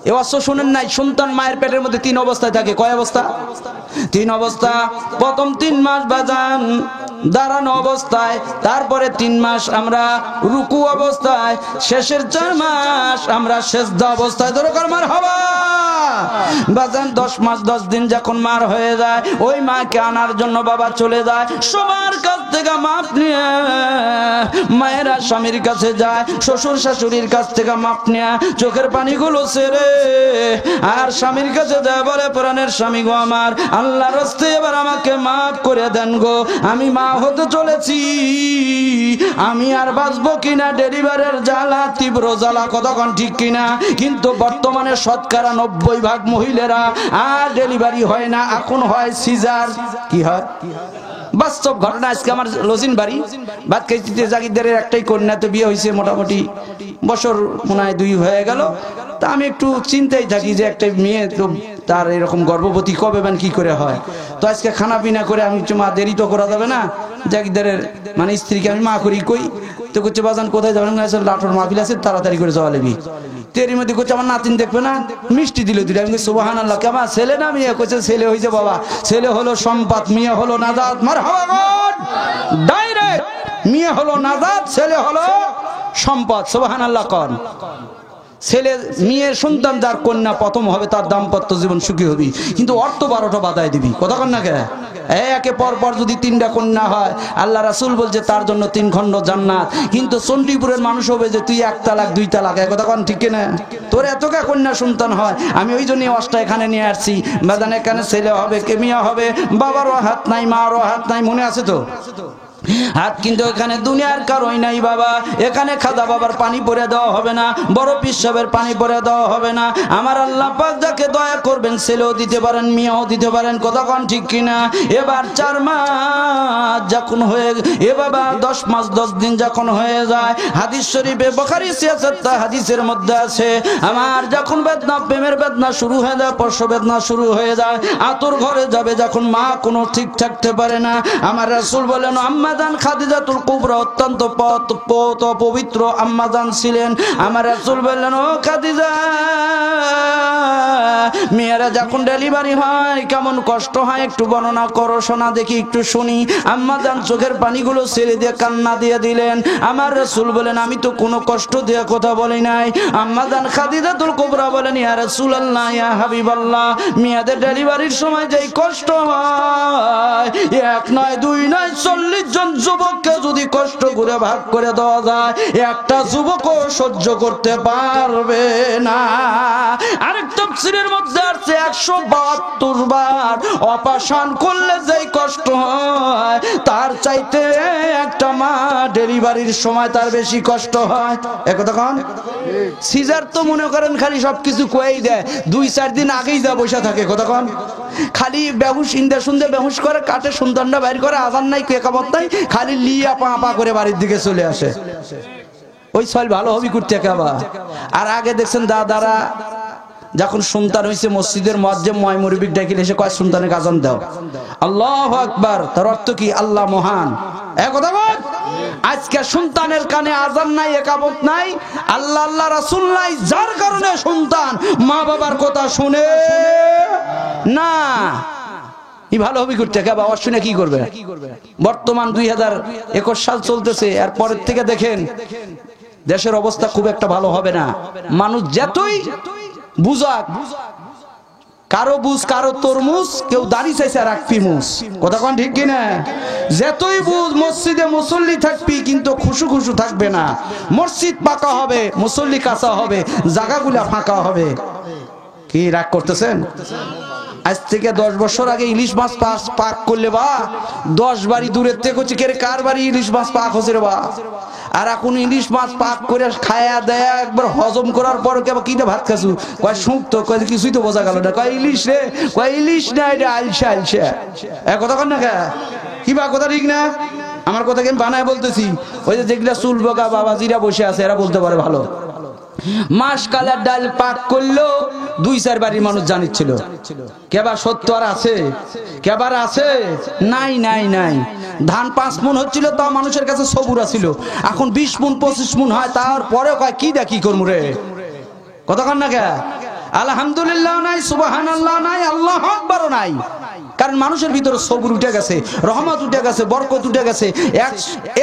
এ অবশ্য শুনেন নাই সন্তান মায়ের পেটের মধ্যে 3 অবস্থায় থাকে কয় অবস্থা 3 অবস্থা প্রথম 3 মাস বাজান দাঁড়ানো অবস্থায় তারপরে 3 মাস আমরা রুকু অবস্থায় শেষের 4 মাস আমরা সেজদা অবস্থায় দরকার মারহাবা বাজান 10 মাস 10 দিন যখন মার হয়ে যায় ওই মাকে আনার জন্য বাবা চলে যায় সবার কাছ থেকে মাপ নিয়ে মায়েরা স্বামীর কাছে যায় শ্বশুর শাশুড়ির কাছ থেকে মাপ নিয়ে চোখের পানিগুলো ছেড়ে আর স্বামীর কাছে যায় বলে প্রাণের স্বামী গো আমার আল্লাহর রাস্তে এবার আমাকে মাফ করে দেন গো আমি মা হতে চলেছি আমি আর বাঁচবো কিনা ডেলিভারির জ্বালা তীব্র জ্বালা কতক্ষণ ঠিক কিনা কিন্তু বর্তমানে শতকরা 90% মহিলারা আর ডেলিভারি হয় না এখন হয় সিজার কি হয় বাস্তব ঘটনা আজকে আমার লজিন বাড়ি বাদ খেতে জাগিরদারের একটাই কন্যা তো বিয়ে হয়েছে মোটামুটি বছর মনে হয় 2 হয়ে গেল তা আমি একটু চিন্তায় থাকি যে একটা মেয়ে তো তার এরকম গর্ভবতী কবে মানে কি করে হয় তো আজকে খানা পিনা করে আমি মা দেরি তো করা যাবে না জাগিরদারের মানে স্ত্রীকে আমি মা করি কই তো করছে বাজান কোথায় যাবেন লাঠোর মাহফিল আছে তাড়াতাড়ি করে যাওয়া লাগবি তেরি মধ্যে করছে আমার নাতিন দেখবে না মিষ্টি দিল দুটো আমি সুবহানাল্লাহ কেমন ছেলে না মেয়ে কইছে ছেলে হইছে বাবা ছেলে হলো সম্পদ মেয়ে হলো নাজাত মারহাবা ডাইরেক্ট মেয়ে হলো নাজাত ছেলে হলো সম্পদ সুবহানাল্লাহ কোন ছেলে মেয়ের সন্তান যার কন্যা প্রথম হবে তার দাম্পত্য জীবন সুখী হবে কিন্তু অর্থ 12টা বাধায় দিবি কথা কন না কে একে পর পর যদি 3টা কন্যা হয় আল্লাহ রাসূল বলছে তার জন্য 3 খণ্ড জান্নাত কিন্তু চণ্ডীপুরের মানুষ হবে যে তুই 1 তালাক 2 তালাক এই কথা কন ঠিক না তোর এতকা কন্যা সন্তান হয় আমি ওই জন্যই অষ্টা এখানে নিয়ে আসছি বাজান এখানে ছেলে হবে কে মেয়ে হবে বাবারও হাত নাই মারও হাত নাই মনে আছে তো হাত কিন্তু এখানে দুনিয়ার কারোই নাই বাবা এখানে খাদা বাবার পানি পরে দেওয়া হবে না বড় পিসাবের পানি পরে দেওয়া হবে না আমার আল্লাহ পাক যাকে দয়া করবেন ছেলেও দিতে পারেন মেয়েও দিতে পারেন কথা কোন ঠিক কিনা এবার 4 মাস যখন হয়ে এ বাবা 10 মাস 10 দিন যখন হয়ে যায় হাদিস শরীফে বুখারী 76টা হাদিসের মধ্যে আছে আমার যখন বেদনা প্রেমের বেদনা শুরু হয়ে যায় প্রসব বেদনা শুরু হয়ে যায় আতর ঘরে যাবে যখন মা কোনো ঠিক থাকতে পারে না আমার রাসূল বলেন আম্মাজান খাদিজাতুল কুবরা অত্যন্ত পবিত্র আম্মাজান ছিলেন আমার রাসূল বললেন ও খাদিজা মেয়েরা যখন ডেলিভারি হয় কেমন কষ্ট হয় একটু বর্ণনা করো শোনা দেখি একটু শুনি আম্মাজান চোখের পানিগুলো ছেড়ে দিয়ে কান্না দিয়ে দিলেন আমার রাসূল বলেন আমি তো কোনো কষ্ট দিয়ে কথা বলি নাই আম্মাজান খাদিজাতুল কুবরা বলেন ইয়া রাসূলুল্লাহ ইয়া হাবিবাল্লাহ মেয়েদের ডেলিভারির সময় যেই কষ্ট হয় 1 নয় 2 নয় 40 জন যুবককে যদি কষ্ট করে ভাগ করে দেওয়া যায় একটা যুবকও সহ্য করতে পারবে না আরেক তাফসীরের মধ্যে আছে 172 বার অপারেশন করলে যেই কষ্ট হয় তার চাইতে একটা মা ডেলিভারির সময় তার বেশি কষ্ট হয় একথা কোন সিজার তো মনে করেন খালি সবকিছু কয়েই দেয় 2-4 দিন আগেই যা বসে থাকে কথা কোন খালি বেহুশ ইন্দা শুনতে বেহুশ করে কাটে সন্তানটা বাইর করে আজান নাই কেকামত নাই খালি লিয়া পা করে বাড়ির দিকে চলে আসে ওই ছল ভালো হবি করতে কেবা আর আগে দেখছেন দাদারা যখন সন্তান হইছে মসজিদের মুয়াজ্জিন মুরব্বি ডাকিলে এসে কয় সন্তানের আজান দাও আল্লাহু আকবার তার অর্থ কি আল্লাহ মহান এই কথা বল আজকে সন্তানের কানে আজান নাই একামত নাই আল্লাহ আল্লাহ রাসূল নাই যার কারণে সন্তান মা বাবার কথা শুনে না এই ভালো হবি করতে কে বাবা শুনে কি করবে বর্তমান 2021 সাল চলতেছে আর পরের থেকে দেখেন দেশের অবস্থা খুব একটা ভালো হবে না মানুষ যতই বুঝাক কারো বুঝ কারো তরমুজ কেউ দাড়ি চাইছে আর আকফিমুস কথা কোন ঠিক কিনা যতই বুঝ মসজিদে মুসল্লি থাকবি কিন্তু খুশু খুশু থাকবে না মসজিদ পাকা হবে মুসল্লি কাঁচা হবে জায়গাগুলা ফাঁকা হবে কি রাগ করতেছেন আজ থেকে 10 বছর আগে ইলিশ মাছ পাক করলে বা 10 বাড়ি দূরের থেকে হচ্ছে কে কার বাড়ি ইলিশ মাছ পাক হচ্ছে রে বা। আর এখন ইলিশ মাছ পাক করে খায়া দেয়া একবার হজম করার পর কেবা কিটা ভাত খাসু কয় শুক তো কয় কিছুই তো বোঝা গেল না, কয় ইলিশ রে, কয় ইলিশ না এটা আলসা আলসা। কথা কন না কি বা কথা ঠিক না? আমার কথা কি বানায় বলতেছি? ওই যে যেগুলা চুল বগা বাবাজিরা বসে আছে এরা বলতে পারে ভালো। মাস কালার ডাল পাক করলো 2-4 বাড়ির মানুষ জানিচ্ছিল, কেবার সত্য আর আছে? কেবার আছে? নাই নাই নাই। ধান 5 মণ হচ্ছিল তাও মানুষের কাছে সবুর ছিল, এখন 20 মণ 25 মণ হয়, তারপরেও কয় কি দা কি করবো রে। কতক্ষণ না কে আলহামদুলিল্লাহ নাই, সুবহানাল্লাহ নাই, আল্লাহু আকবারও নাই। কারণ মানুষের ভিতরে সবুর উঠে গেছে, রহমত উঠে গেছে, বরকত উঠে গেছে।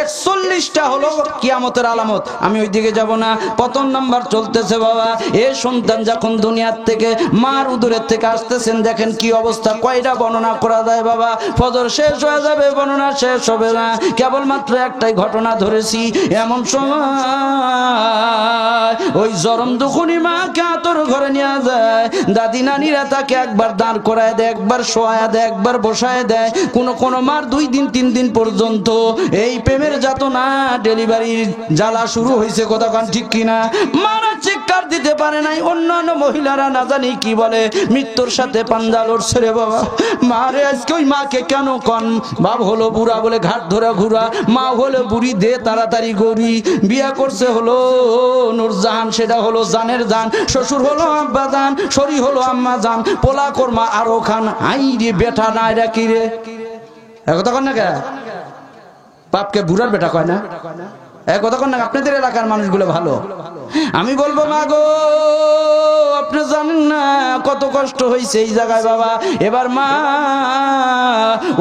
41টা হলো কিয়ামতের আলামত। আমি ওই দিকে যাব না। প্রথম নাম্বার চলতেছে বাবা, এ সন্তান যখন দুনিয়ার থেকে মার উদরের থেকে আসতেছেন দেখেন কি অবস্থা। কয়টা বর্ণনা করা যায় বাবা, ফজর শেষ হয়ে যাবে, বর্ণনা শেষ হবে না। কেবলমাত্র একটাই ঘটনা ধরেছি। এমন সময় ওই জরম দুখুনি মাকে আতর ঘরে নিয়ে যায়, দাদি নানিরা তাকে একবার দাঁড় করায় দেয়, একবার শোয়ায় দেয়, একবার বসায় দেয়। কোন কোন মার 2 দিন 3 দিন পর্যন্ত এই প্রেমের যাতনা, ডেলিভারির জ্বালা শুরু হয়েছে। কথা কান ঠিক কিনা? মারা চিৎকার দিতে পারে নাই। অন্যান্য মহিলারা না জানি কি বলে, মৃত্যুর সাথে পাঞ্জা লড়ছে রে বাবা। মারে আজকে ওই মাকে কেন কন? বাপ হলো বুড়া বলে ঘাট ধরা ঘুরা, মা হলো বুড়ি দে তাড়াতাড়ি গড়ি। বিয়া করছে হলো নূরজাহান, সেটা হলো জানের জান। শ্বশুর হলো আব্বা জান, শরী হলো আম্মা জান, পোলা কর্মা আরো খান। আই রে বেটা না এরা কি রে? কথা কন না কে? বাপকে বুড়ার বেটা কয় না? কথা কন না? আপনাদের এলাকার মানুষগুলো ভালো। আমি বলবো মা গো, আপনি জানেন না কত কষ্ট হয়েছে এই জায়গায় বাবা। এবার মা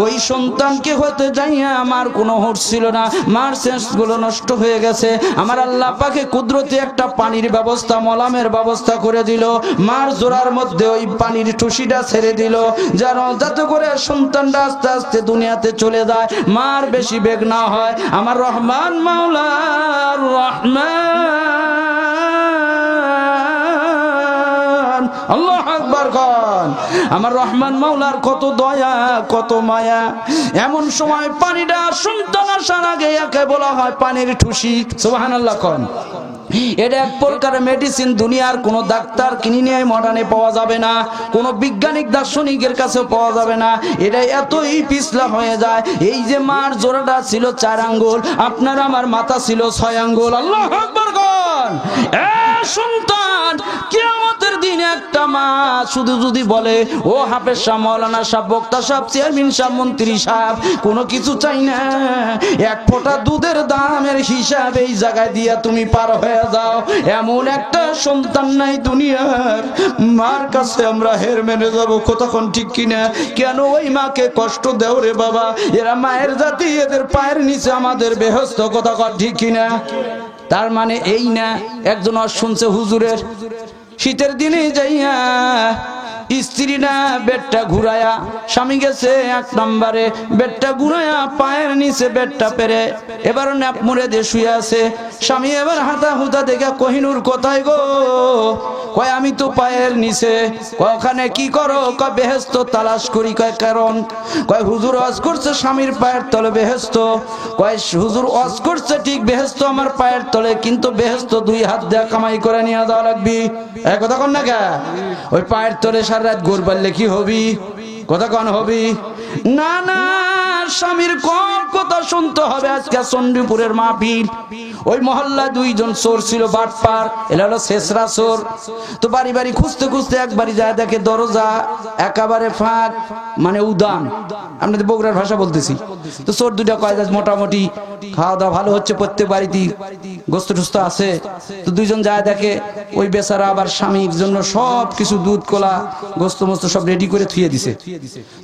ওই সন্তানকে হতে যাইয়া আমার কোনো হুঁশ ছিল না, মার সেন্স গুলো নষ্ট হয়ে গেছে। আমার আল্লাহ পাকে কুদরতি একটা পানির ব্যবস্থা, মলামের ব্যবস্থা করে দিল। মার জোড়ার মধ্যে ওই পানির টুসিটা ছেড়ে দিল, যেন যাতে করে সন্তানটা আস্তে আস্তে দুনিয়াতে চলে যায়, মার বেশি বেগ না হয়। আমার রহমান মাওলা রহমান, আল্লাহু আকবার খান। আমার রহমান মাওলার কত দয়া, কত মায়া। এমন সময় পানিটা সন্তান আসার আগে একে বলা হয় পানির ঠুসি। সুবহানাল্লাহ খান। এটা এক প্রকারের মেডিসিন, দুনিয়ার কোন ডাক্তার কিনে নিয়ে মডার্নে পাওয়া যাবে না, কোন বৈজ্ঞানিক দার্শনিকের কাছে পাওয়া যাবে না। এটা এতই পিছলা হয়ে যায়। এই যে মার জোড়াটা ছিল 4 আঙ্গুল, আপনার আমার মাথা ছিল 6 আঙ্গুল। আল্লাহু আকবার বল। এ সন্তান, কিয়ামতের দিন একটা মা শুধু যদি বলে ও হাফেজ সাহেব, মাওলানা সাহেব, বক্তা সাহেব, চেয়ারম্যান সাহেব, মন্ত্রী সাহেব, কোনো কিছু চাই না, 1 ফোঁটা দুধের দামের হিসাব এই জায়গায় দিয়া তুমি পার হয়ে যাও, এমন একটা সন্তান নাই দুনিয়ার। মার কাছে আমরা হের মেনে যাবো। কতক্ষণ ঠিক কিনা? কেন ওই মাকে কষ্ট দেও রে বাবা? এরা মায়ের জাতি, এদের পায়ের নিচে আমাদের বেহেশত। কতক্ষণ ঠিক কিনা? তার মানে এই না, একজন শুনছে হুজুরের শীতের দিনে যাইয়া স্ত্রী না বেডটা ঘুরায়া, স্বামী গেছে 1 নম্বরে, বেডটা ঘুরায়া পায়ের নিচে বেডটা পেরে এবার ন্যাপ মুড়ে দিয়ে শুয়ে আছে। স্বামী এবার হাতা হুতা দেখে কহিনুর কোথায় গো? কয় আমি তো পায়ের নিচে। ওখানে কি করো? কয় বেহেশত তালাশ করি। কয় কারণ? কয় হুজুর ওয়াজ করছে স্বামীর পায়ের তলে বেহেশত। কয় হুজুর ওয়াজ করছে ঠিক, বেহেশত আমার পায়ের তলে, কিন্তু বেহেশত 2 হাত দেয়া কামাই করে নিয়ে যাওয়া লাগবি। কথা কন না কে? ওই পায়ের তলে সারা রাত গোর পারলে কি হবি? কথা কন হবি না? না, স্বামীর কোন কথা শুনতে হবে। আজকে চণ্ডীপুরের মাহফিল, ওই মহল্লা 2 জন চোর ছিল, বাটপার, এরা হলো শেষরা চোর। তো বাড়ি বাড়ি খুঁজতে খুঁজতে একবারই যায় দেখে দরজা একেবারে ফাঁক, মানে উদান, আপনাদের বগুড়ার ভাষা বলতেছি। তো চোর 2টা কয় মোটামুটি খাওয়া দাওয়া ভালো হচ্ছে, প্রত্যেক বাড়িতেই গোস্ত টুস্ত আছে। তো 2 জন যায় দেখে ওই বেচারা আবার স্বামীর জন্য সব কিছু দুধ কোলা গোস্ত মোস্ত সব রেডি করে থুয়ে দিছে।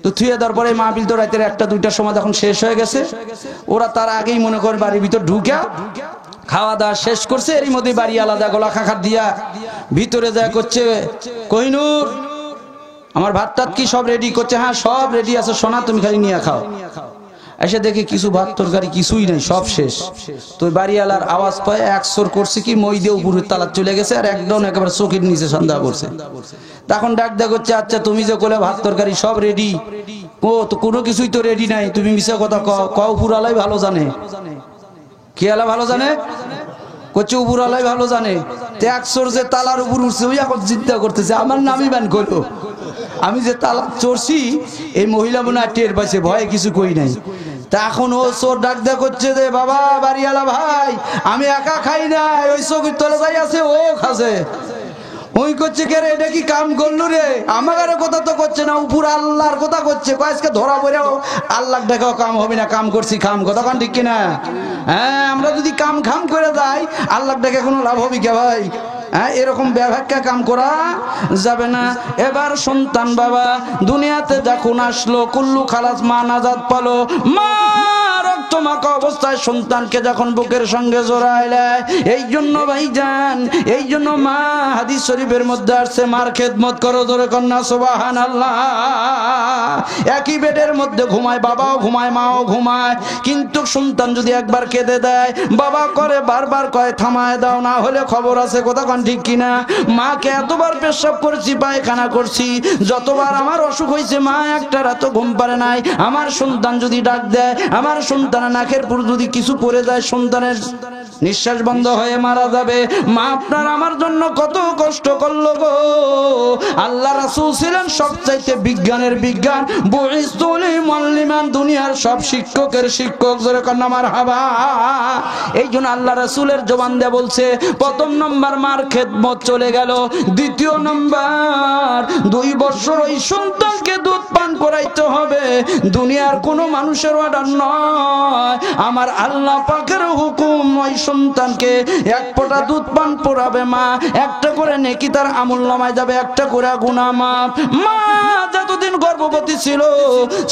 তো থুয়ে দেওয়ার পরে মাহফিল তো রাতের 1টা-2টার সময় যখন শেষ হয়ে গেছে, ওরা তার আগেই মনে করে বাড়ির ভিতর ঢুকে খাওয়া দাওয়া শেষ করছে। এরই মধ্যে বাড়ি আলাদা গলা খাখার দিয়া ভিতরে যায় করছে, কহিনুর আমার ভাত টাত কি সব রেডি করছে? হ্যাঁ সব রেডি আছে সোনা, তুমি খালি নিয়ে খাও। এসে দেখে কিছু ভাত তরকারি কিছুই নাই, সব শেষ। তো বাড়িওয়ালার আওয়াজ পায় একসর করছে কি মই দিয়ে উপরের তালা চলে গেছে, আর একদম একেবারে চোখের নিচে সন্ধ্যা করছে। তখন ডাক দেয়া করছে, আচ্ছা তুমি যে কোলে ভাত তরকারি সব রেডি, ও তো কোনো কিছুই তো রেডি নাই, তুমি মিছা কথা কও, পুরালাই ভালো জানে। কি আলা ভালো জানে? করছে উপরালাই ভালো জানে। একসর যে তালার উপর উঠছে ওই এখন চিন্তা করতেছে আমার নামই ব্যান করলো, আমি যে তালা চড়ছি এই মহিলা মনে হয় টের পাইছে, ভয়ে কিছু কই নাই। তা এখন ও চোর ডাক দেয়া করছে যে বাবা বাড়িওয়ালা ভাই, আমি একা খাই না, ওই চোখের তলে যাই আছে ও খাচ্ছে। ওই করছে কে রে, এটা কি কাম করলো রে? আমার কথা তো করছে না, উপর আল্লাহর কথা করছে। আজকে ধরা পড়েও আল্লাহ দেখাও কাম হবে না, কাম করছি খাম, কথা কান ঠিক কিনা? হ্যাঁ, আমরা যদি কাম খাম করে যাই আল্লাহ দেখে কোনো লাভ হবে কে ভাই? হ্যাঁ, এরকম ব্যাভাক্যা কাম করা যাবে না। এবার সন্তান বাবা দুনিয়াতে যখন আসলো, কুল্লু খালাস মা নাজাত পালো, মা রক্তমাখা অবস্থায় সন্তানকে যখন বুকের সঙ্গে জড়াইলে, এই জন্য ভাইজান, এই জন্য মা হাদিস শরীফের মধ্যে আসছে মার খেদমত করো, ধরে কন্যা সুবহানাল্লাহ। একই বেডের মধ্যে ঘুমায়, বাবাও ঘুমায় মাও ঘুমায়, কিন্তু সন্তান যদি একবার কেঁদে দেয় বাবা করে বারবার কয় থামায় দাও, না হলে খবর আছে, কথা কন ঠিক কিনা? মাকে এতবার পেশাব করছি, পায়খানা করছি, যতবার আমার অসুখ হয়েছে মা একটা রাত ঘুম পারে নাই। আমার সন্তান যদি ডাক দেয়, আমার সন্তানের নাকের পুর যদি কিছু পড়ে যায়, সন্তানের নিঃশ্বাস বন্ধ হয়ে মারা যাবে। মা আপনার আমার জন্য কত কষ্ট করলো গো। আল্লাহ রাসূল ছিলেন সবচাইতে বিজ্ঞানের বিজ্ঞান, বুইসতুল মুআল্লিমান, দুনিয়ার সব শিক্ষকের শিক্ষক, জোরে কন্না মারহাবা। এই জন্য আল্লাহ রাসূলের জবান দিয়ে বলছে, প্রথম নম্বর মার খেদমত চলে গেল, দ্বিতীয় নম্বর 2 বছর ওই সন্তানকে দুধ পান করাইতে হবে। দুনিয়ার কোনো মানুষের অর্ডার নয়, আমার আল্লাহ পাকের হুকুম। ওই সন্তানকে 1 ফোঁটা দুধ পান করাবে মা, একটা করে নেকি তার আমলনামায় যাবে, একটা করে গুনাহ মাফ। মা যতদিন গর্ভবতী ছিল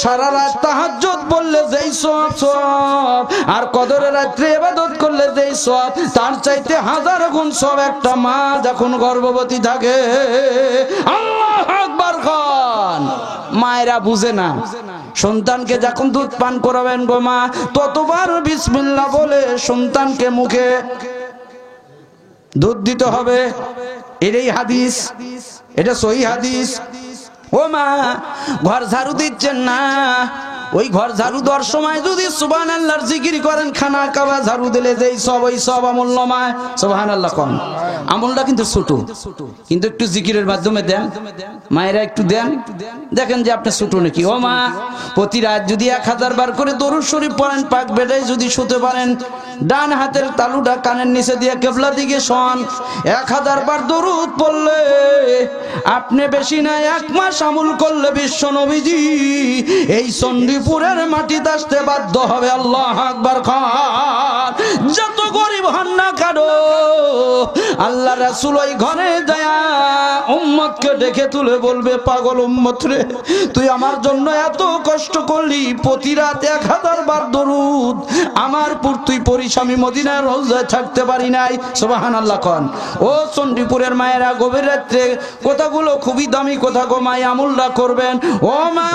সারা রাত তাহাজ্জুদ বললে যেই সওয়াব, আর কদরের রাত্রে ইবাদত করলে যেই সওয়াব, তার চাইতে 1000 গুণ সওয়াব একটা মা যখন গর্ভবতী থাকে। আল্লাহু আকবার খান। মায়েরা বুঝে না, সন্তানকে যখন দুধ পান করাবেন গো মা, ততবার বিসমিল্লাহ বলে সন্তানকে মুখে দুধ দিতে হবে। এটাই হাদিস, এটা সহিহ হাদিস। ও মা, ঘর ঝাড়ু দিচ্ছেন না, ওই ঘর ঝাড়ু দেওয়ার সময় যদি সুবহানাল্লাহর জিকির করেন, খানা খাওয়া ঝাড়ু দিলে যেই সব, ওই সব আমলনামায় সুবহানাল্লাহ কোন। আমলটা কিন্তু ছোট, কিন্তু একটু জিকিরের মাধ্যমে দেন, মায়েরা একটু দেন, দেখেন যে আপনি ছোট নাকি। ও মা, প্রতি রাত যদি 1000 বার করে দরুদ শরীফ পড়েন, পাক বেডায় যদি শুতে পারেন, ডান হাতের তালুটা কানের নিচে দিয়ে কিবলা দিকে শোন, 1000 বার দরুদ পড়লে আপনি বেশি না 1 মাস আমল করলে বিশ্ব নবীজি এই চণ্ডীপুরের মাটিতে আসতে বাধ্য হবে। আল্লাহু আকবার খান। যত গরিব হন না কেন, আল্লাহ রাসূল ওই ঘরে যায় উম্মতকে ডেকে তুলে বলবে, পাগল উম্মত রে, তুই আমার জন্য এত কষ্ট করলি, প্রতি রাত 1000 বার দরুদ আমার পুর তুই পড়িস, আমি মদিনার রওজায় থাকতে পারি নাই। সুবহানাল্লাহ কোন। ও চণ্ডীপুরের মায়েরা, গভীর রাত্রে কথাগুলো খুবই দামি কথা গো, মাই আমলটা করবেন। ও মা,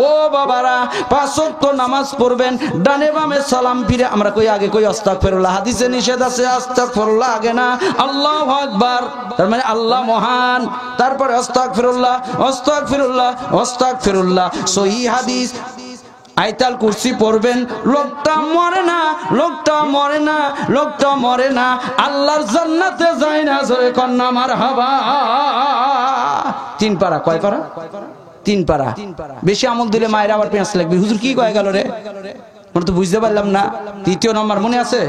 ও বাবারা, 5 ওয়াক্ত নামাজ পড়বেন, ডানে বামে সালাম ফিরে। আমরা কই আগে কই আস্তাগফিরুল্লাহ, হাদিসে নিষেধ আছে আস্তাগফিরুল্লাহ আগে না, আল্লাহু আকবার, তার মানে আল্লাহ মহান, তারপরে আস্তাগফিরুল্লাহ আস্তাগফিরুল্লাহ আস্তাগফিরুল্লাহ। সহিহ হাদিস। আয়াতুল কুরসি পড়বেন, লোকটা মরে না, লোকটা মরে না, লোকটা মরে না, আল্লাহর জান্নাতে যায় না, জোরে কন্না মারহাবা। 3 পারা। কয় পারা? 3 পারা। বেশি আমল দিলে মায়ের আবার পেঁয়াজ লাগবে। হুজুর কি কয় গেল রে, আমরা তো বুঝতে পারলাম না। 3য় নম্বর মনে আছে?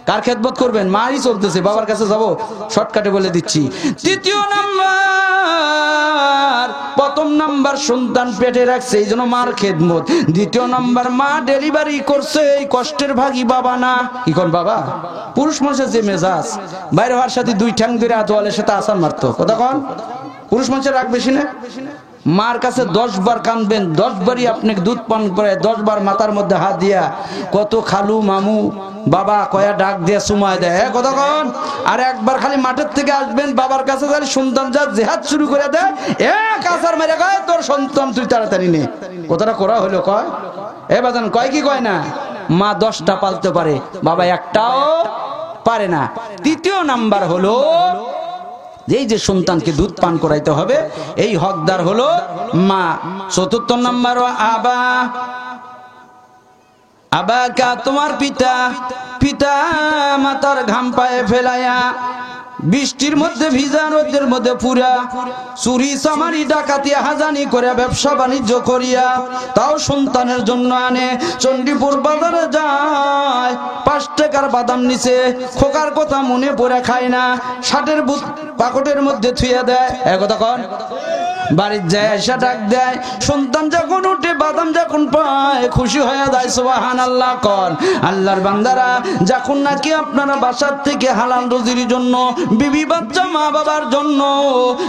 কার খেদমত করবেন? মারই চলতেছে, বাবার কাছে যাব, শর্টকাটে বলে দিচ্ছি। 3য় নাম্বার, প্রথম নাম্বার সন্তান পেটে রাখছে, এই জন্য মার খেদমত। 2য় নাম্বার, মা ডেলিভারি করছে, এই কষ্টের ভাগী বাবা না। কি কোন বাবা? পুরুষ মানুষের যে মেজাজ, বাইরে হওয়ার সাথে 2 ঠ্যাং ধরে তোয়ালের সাথে আসান মারতো, কথা কন। পুরুষ মানুষের রাগ বেশি না? মার কাছে 10 বার কাঁদবেন, 10 বারই আপনাকে দুধ পান করে, 10 বার মাথার মধ্যে হাত দিয়া কত খালু মামু বাবা কয়া ডাক দিয়া সুমায় দেয়, কথা কন। আর একবার খালি মাঠের থেকে আসবেন, বাবার কাছে যাই সন্তান যা জেহাদ শুরু করে দেয়, এক আছাড় মেরে কয় তোর সন্তান তুই তাড়াতাড়ি নে। কথাটা করা হলো কয় এ বাজান, কয় কি কয় না? মা 10টা পালতে পারে, বাবা একটাও পারে না। তৃতীয় নাম্বার হলো এই যে সন্তানকে দুধ পান করাইতে হবে, এই হকদার হলো মা। চতুর্থ নাম্বার আবা, আবাকা তোমার পিতা, পিতা মাতার ঘাম পায়ে ফেলায়া, বৃষ্টির মধ্যে ভিজা, রোদের মধ্যে পুরা, চুরি চামারি ডাকাতি হাজানি করে ব্যবসা বাণিজ্য করিয়া তাও সন্তানের জন্য আনে। চণ্ডীপুর বাজারে যায়, 5 টাকার বাদাম নিচে, খোকার কথা মনে পড়ে খায় না, 60-এর পাকটের মধ্যে থুয়ে দেয়। কথা কন, বাড়ির যায় এসে ডাক দেয়, সন্তান যখন উঠে বাদাম যখন পায় খুশি হয়ে যায়, সুবহানাল্লাহ কন। আল্লাহর বান্দারা, যখন নাকি আপনারা বাসার থেকে হালাল রুজির জন্য, বিবি বাচ্চা মা বাবার জন্য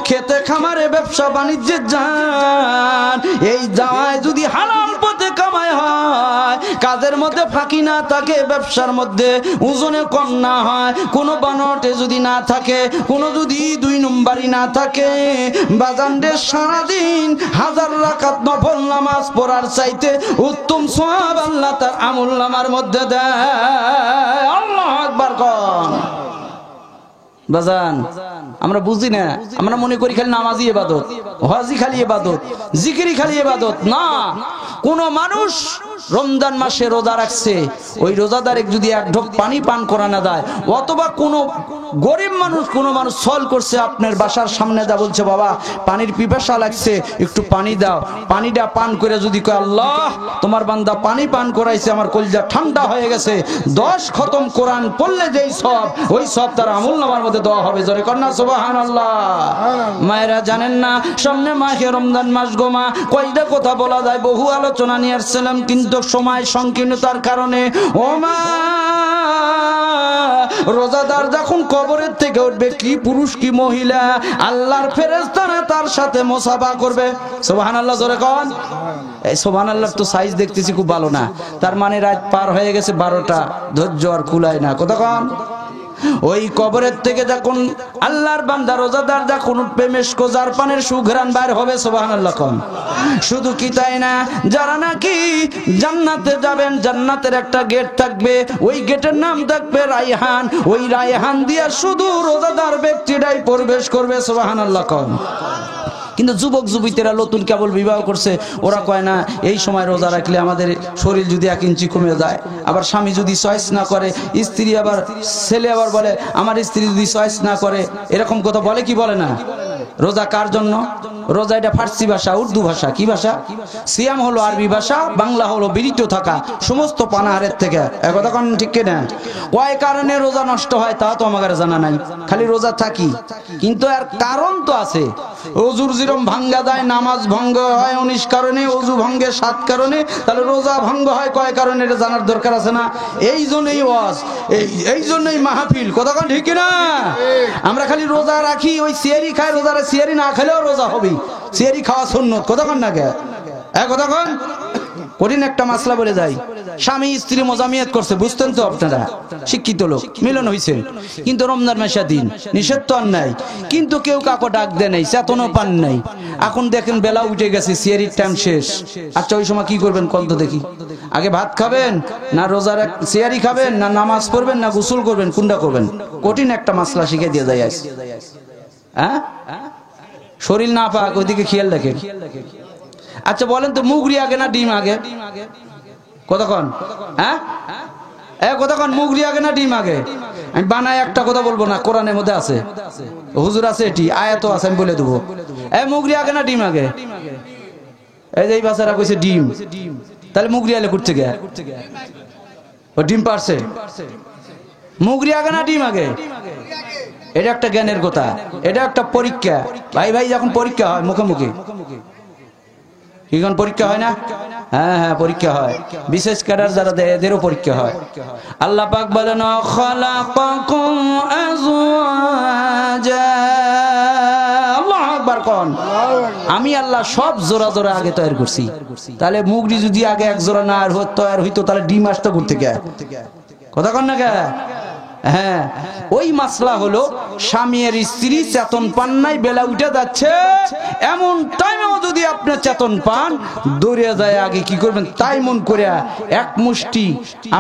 খেতে খামারে ব্যবসা বাণিজ্যে যান, এই যাওয়ায় যদি হালাল পথে কামাই হয়, কাজের মধ্যে ফাঁকি না থাকে, ব্যবসার মধ্যে ওজনে কম না হয়, কোনো বানটে যদি না থাকে, কোনো যদি 2 নম্বরই না থাকে, বাজানদের সারাদিন 1000 রাকাত নফল নামাজ পড়ার চাইতে উত্তম সওয়াব আল্লাহ তার আমলনামার মধ্যে দেয়। আল্লাহু আকবার কোন। বাজান আমরা বুঝি না, আমরা মনে করি খালি নামাজই ইবাদত, হজই খালি ইবাদত, জিকিরই খালি ইবাদত। না, কোন মানুষ রমজান মাসে রোজা রাখছে, ওই রোজাদারে যদি 1 ঢোক পানি পান করানো যায়, অথবা কোনো গরিব মানুষ, কোনো মানুষ ছল করছে, আপনার বাসার সামনে দা বলছে বাবা পানির পিপাসা লাগছে একটু পানি দাও, পানিটা পান করে যদি কয় আল্লাহ তোমার বান্দা পানি পান করাইছে, আমার কলিজা ঠান্ডা হয়ে গেছে, 10 খতম কোরআন পড়লে যেই সব, ওই সব তার আমলনামার মধ্যে দেওয়া হবে। জোরে কন্যা সুবহানাল্লাহ। মায়েরা জানেন না, সামনে মাহে রমজান মাস গোমা, কয়টা কথা বলা যায়, বহু আলোচনা নিয়ে আসছিলাম, কিন্তু সময় সংকীর্ণতার কারণে ও মা, রোজাদার যখন কবরের থেকে উঠবে, কি পুরুষ কি মহিলা, আল্লাহর ফেরেশতারা তার সাথে মুসাফা করবে। সুবহানাল্লাহ জোরে কোন। এই সুবহানাল্লাহর তো সাইজ দেখতেছি খুব ভালো না, তার মানে রাত পার হয়ে গেছে 12টা, ধৈর্য আর কুলায় না। কথা কোন। ওই কবরের থেকে যখন আল্লাহর বান্দা রোজাদার যখন উঠবে, মেশকো জার পানের সুঘ্রাণ বাইর হবে। সুবহানাল্লাহ কোন। শুধু কি তাই না, যারা নাকি জান্নাতে যাবেন, জান্নাতের একটা গেট থাকবে, ওই গেটের নাম থাকবে রায়হান, ওই রায়হান দিয়া শুধু রোজাদার ব্যক্তিরাই প্রবেশ করবে। সুবহানাল্লাহ কোন। কিন্তু যুবক যুবতীরা নতুন কেবল বিবাহ করছে, ওরা কয় না এই সময় রোজা রাখলে আমাদের শরীর যদি 1 ইঞ্চি কমে যায়, আবার স্বামী যদি চয়েস না করে, স্ত্রী আবার ছেলে আবার বলে আমার স্ত্রী যদি চয়েস না করে, এরকম কথা বলে কি বলে না? রোজা কার জন্য? রোজা এটা ফার্সি ভাষা, উর্দু ভাষা, কি ভাষা? সিয়াম হলো আরবি ভাষা, বাংলা হলো বিরত থাকা সমস্ত পানাহারের থেকে। একথা কোন ঠিক কিনা? কয় কারণে রোজা নষ্ট হয় তা তো আমাদের জানা নাই, খালি রোজা থাকি, কিন্তু এর কারণ তো আছে। ওজুর যেরকম ভাঙ্গা যায়, নামাজ ভঙ্গ হয় 19 কারণে, ওজু ভঙ্গে 7 কারণে, তাহলে রোজা ভঙ্গ হয় কয় কারণে এটা জানার দরকার আছে না? এই জন্যই ওয়াজ, এই জন্যই মাহফিল। কথা কোন ঠিক কিনা? আমরা খালি রোজা রাখি, ওই সিয়ারি খাই, রোজারে সিয়ারি না খেলেও রোজা হবে, সিয়ারি খাওয়া সুন্নত। কথা কোন না কে? কথা কোন। কঠিন একটা মাসলা বলে যাই, স্বামী স্ত্রী মোজামিয়াত করছে, বুঝতেন তো আপনারা, শিক্ষিত লোক, মিলন হইছে, কিন্তু রমজান মাসে দিন নিষেধ তো আর নাই, কিন্তু কেউ কাকো ডাক দেয় নাই, চেতনও পান নাই। এখন দেখেন বেলা উঠে গেছে, সিয়ারির টাইম শেষ। আচ্ছা ওই সময় কি করবেন কোন তো দেখি? আগে ভাত খাবেন না রোজার সিয়ারি খাবেন, না নামাজ পড়বেন, না গোসল করবেন, কোনটা করবেন? কঠিন একটা মাসলা শিখে দিয়ে যায়। হ্যাঁ, শরীর না পাক ওইদিকে খেয়াল রাখেন। আচ্ছা বলেন তো, মুগরি আগে না ডিম আগে? কতক্ষণ? হ্যাঁ, কতক্ষণ? মুগরি আগে না ডিম আগে? আমি বানায় একটা কথা বলবো না, কোরআনের মধ্যে আছে, হুজুর আছে, এটি আয়াতও আছে, আমি বলে দেবো। মুগরি আগে না ডিম আগে? এই যে এই বাচ্চারা কইছে ডিম, তাহলে মুগরি আলে করতে গে ও ডিম পারছে। মুগরি আগে না ডিম আগে? এটা একটা জ্ঞানের কথা, এটা একটা পরীক্ষা। ভাই ভাই যখন পরীক্ষা হয় মুখোমুখি, এখন পরীক্ষা হয় না? হ্যাঁ হ্যাঁ পরীক্ষা হয়, বিশেষ ক্যাডার যারা দেয় এদেরও পরীক্ষা হয়। আল্লাহ পাক বলেন খালাকাকুম আজওয়াজা, আল্লাহু আকবার। আকবার কোন। আমি আল্লাহ সব জোড়া জোড়া আগে তৈরি করছি। তাহলে মুগরি যদি আগে এক জোড়া না তৈরি হইতো তাহলে ডিম আসতো করতে কে কথা কন না কে। হ্যাঁ, ওই মাসলা হলো স্বামী আর স্ত্রী চেতন পান নাই, বেলা উঠে যাচ্ছে, এমন টাইমেও যদি আপনি চেতন পান, দৌড়ে যায় আগে কি করবেন, তাই মন করে এক মুষ্টি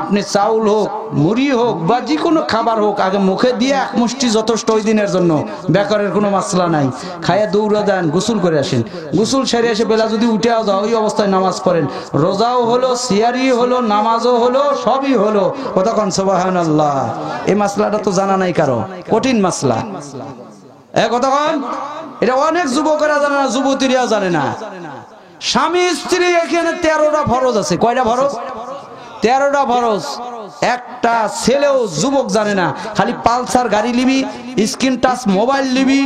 আপনি চাউল হোক, মুড়ি হোক বা যে কোনো খাবার হোক আগে মুখে দিয়ে এক মুষ্টি যথেষ্ট ওই দিনের জন্য, বেকারের কোনো মাসলা নাই। খাইয়া দৌড়া দেন, গোসল করে আসেন, গোসল সেরে এসে বেলা যদি উঠে যাও ওই অবস্থায় নামাজ পড়েন, রোজাও হলো, সিয়ারি হলো, নামাজও হলো, সবই হলো। কতক্ষণ সুবহানাল্লাহ। এই মাসলাটা তো জানা নাই কারো, কঠিন মাসলা। কতক্ষণ এটা অনেক যুবকেরা জানে না, যুবতীরা জানে না। স্বামী স্ত্রী এখানে 13টা ফরজ আছে। কয়টা ফরজ? 13টা ফরজ। একটা ছেলেও যুবক জানে না, খালি পালসার গাড়ি নিবি, স্ক্রিন টাচ মোবাইল নিবি,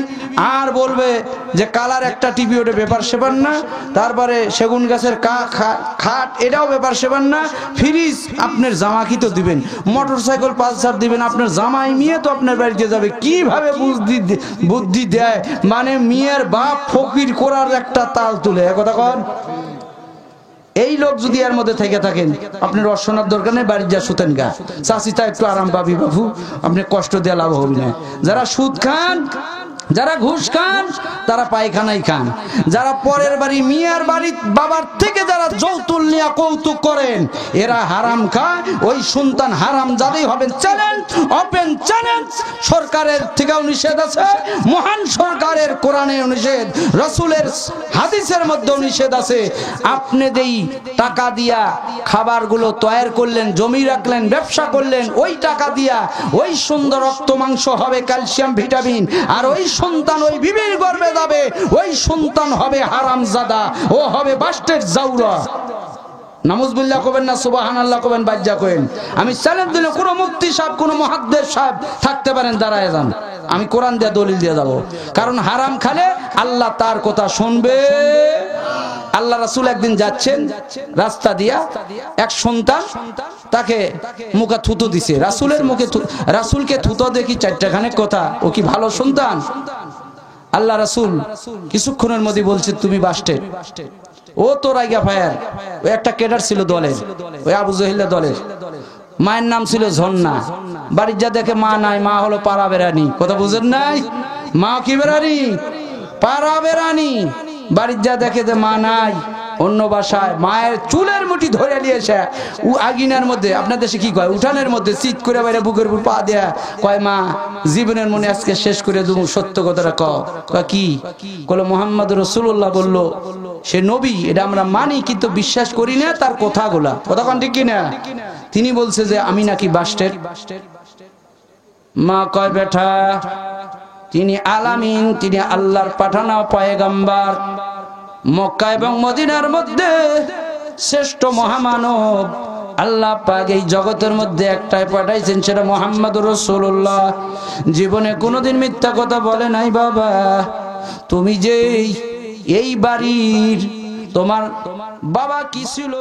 আর বলবে যে কালার একটা টিভি, ওটা ব্যাপার সেবার না, তারপরে সেগুন গাছের খাট, এটাও ব্যাপার সেবার না, ফ্রিজ আপনার জামাকি তো দিবেন, মোটরসাইকেল পালসার দিবেন, আপনার জামাই মেয়ে তো আপনার বাড়িতে যাবে। কিভাবে বুদ্ধি দেয়, মানে মেয়ের বাপ ফকির করার একটা তাল তুলে। কথা কন। এই লোক যদি এর মধ্যে থেকে থাকেন, আপনার অশোনার দরকার নেই, বাড়ি যা শুতেন গা, চাষিটা একটু আরাম পাবি বাবু, আপনি কষ্ট দেওয়া লাভ হবি না। যারা সুদ খান, যারা ঘুষ খান, তারা পায়খানাই খান। যারা পরের বাড়ি, মিয়ার বাড়ি, বাবার থেকে যারা যৌতুক নিয়ে কৌতুক করেন, এরা হারাম খায়। ওই সন্তান হারাম যাদেরই হবেন, চ্যালেঞ্জ, ওপেন চ্যালেঞ্জ। সরকারের থেকেও নিষেধ আছে, মহান সরকারের কোরআনেও নিষেধ, রাসূলের হাদিসের মধ্যেও নিষেধ আছে। আপনি যেই টাকা দিয়া খাবারগুলো তৈরি করলেন, জমি রাখলেন, ব্যবসা করলেন, ওই টাকা দিয়া ওই সুন্দর রক্ত মাংস হবে, ক্যালসিয়াম, ভিটামিন, আর ওই সন্তান ওই বিবির গর্ভে যাবে, ওই সন্তান হবে হারামজাদা, ও হবে বাস্টের জাউরা। নাউজুবিল্লাহ কবেন না, সুবহানাল্লাহ কবেন, বাজ্জা কবেন। আমি চ্যালেঞ্জ দিলে কোন মুফতি সাহেব, কোন মুহাদ্দিস সাহেব থাকতে পারেন, দাঁড়ায় যান, আমি কোরআন দিয়ে দলিল দিয়ে যাব। কারণ হারাম খালে আল্লাহ তার কথা শুনবে। আল্লাহ রাসূল একদিন যাচ্ছেন রাস্তা দিয়া, এক সন্তান তাকে মুখে থুতো দিছে, রাসূলের মুখে, রাসূলকে থুতো দেখি চারটাখানে কথা, ও কি ভালো সন্তান? আল্লাহ রাসূল কিছুক্ষণের মধ্যে বলছে তুমি বাস্টেড। ও তো রাইগা ফায়ার। ওই একটা কেডার ছিল দলের, ওই আবু জহিল দলের, মায়ের নাম ছিল ঝর্ণা। বাড়ির যা দেখে মা নাই, মা হলো পাড়া বেড়ানি। কথা বুঝেন নাই? মা কি বেড়ানি? পাড়া বেড়ানি। বাড়ির যা দেখে যে মা নাই, অন্য বাসায় মায়ের চুলের মুঠি ধরে নিয়েছে আগিনার মধ্যে, আপনার দেশে কি কয়, উঠানের মধ্যে চিৎ করে বাইরে বুকের উপর পা দেয়া কয়, মা জীবনের মনে আজকে শেষ করে দেবো, সত্য কথাটা কয় কি? বলো মুহাম্মদ রাসূলুল্লাহ বললো সে নবী, এটা আমরা মানি কিন্তু বিশ্বাস করি না তার কথাগুলা। কথা কোন ঠিক কিনা? তিনি বলছে যে আমি নাকি বাস্টেড। মা কয় বেটা তিনি আলামিন, তিনি আল্লাহর পাঠানো পয়গম্বর, মক্কা এবং মদিনার মধ্যে শ্রেষ্ঠ মহামানব আল্লাহ পাক এই জগতের মধ্যে একটাই পাঠাইছেন, সেটা মুহাম্মদুর রাসূলুল্লাহ। জীবনে কোনোদিন মিথ্যা কথা বলে নাই। বাবা তুমি যে এই বাড়ির, তোমার বাবা কি ছিল?